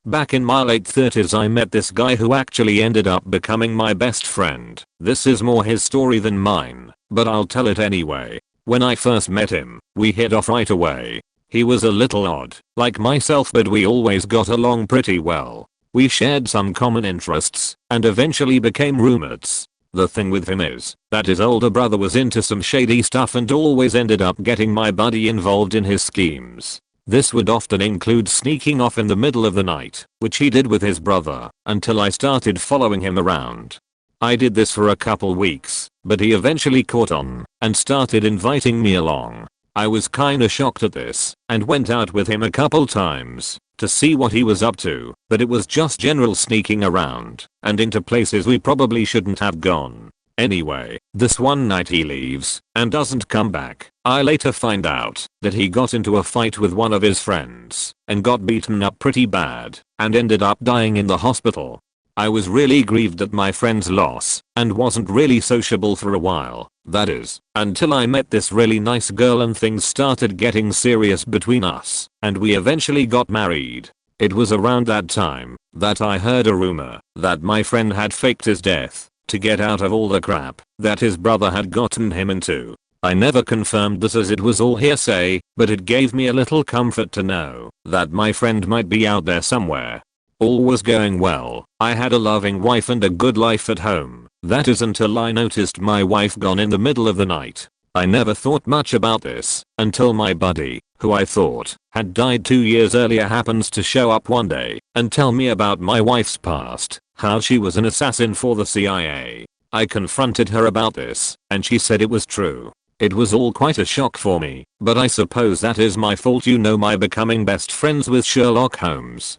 Back in my late 30s I met this guy who actually ended up becoming my best friend. This is more his story than mine, but I'll tell it anyway. When I first met him, we hit off right away. He was a little odd, like myself, but we always got along pretty well. We shared some common interests and eventually became roommates. The thing with him is that his older brother was into some shady stuff and always ended up getting my buddy involved in his schemes. This would often include sneaking off in the middle of the night, which he did with his brother, until I started following him around. I did this for a couple weeks, but he eventually caught on and started inviting me along. I was kinda shocked at this and went out with him a couple times to see what he was up to, but it was just general sneaking around and into places we probably shouldn't have gone. Anyway, this one night he leaves and doesn't come back. I later find out that he got into a fight with one of his friends and got beaten up pretty bad and ended up dying in the hospital. I was really grieved at my friend's loss and wasn't really sociable for a while, that is, until I met this really nice girl and things started getting serious between us and we eventually got married. It was around that time that I heard a rumor that my friend had faked his death to get out of all the crap that his brother had gotten him into. I never confirmed this as it was all hearsay, but it gave me a little comfort to know that my friend might be out there somewhere. All was going well. I had a loving wife and a good life at home. That is until I noticed my wife gone in the middle of the night. I never thought much about this until my buddy, who I thought had died 2 years earlier, happens to show up one day and tell me about my wife's past, how she was an assassin for the CIA. I confronted her about this and she said it was true. It was all quite a shock for me, but I suppose that is my fault, you know, my becoming best friends with Sherlock Holmes.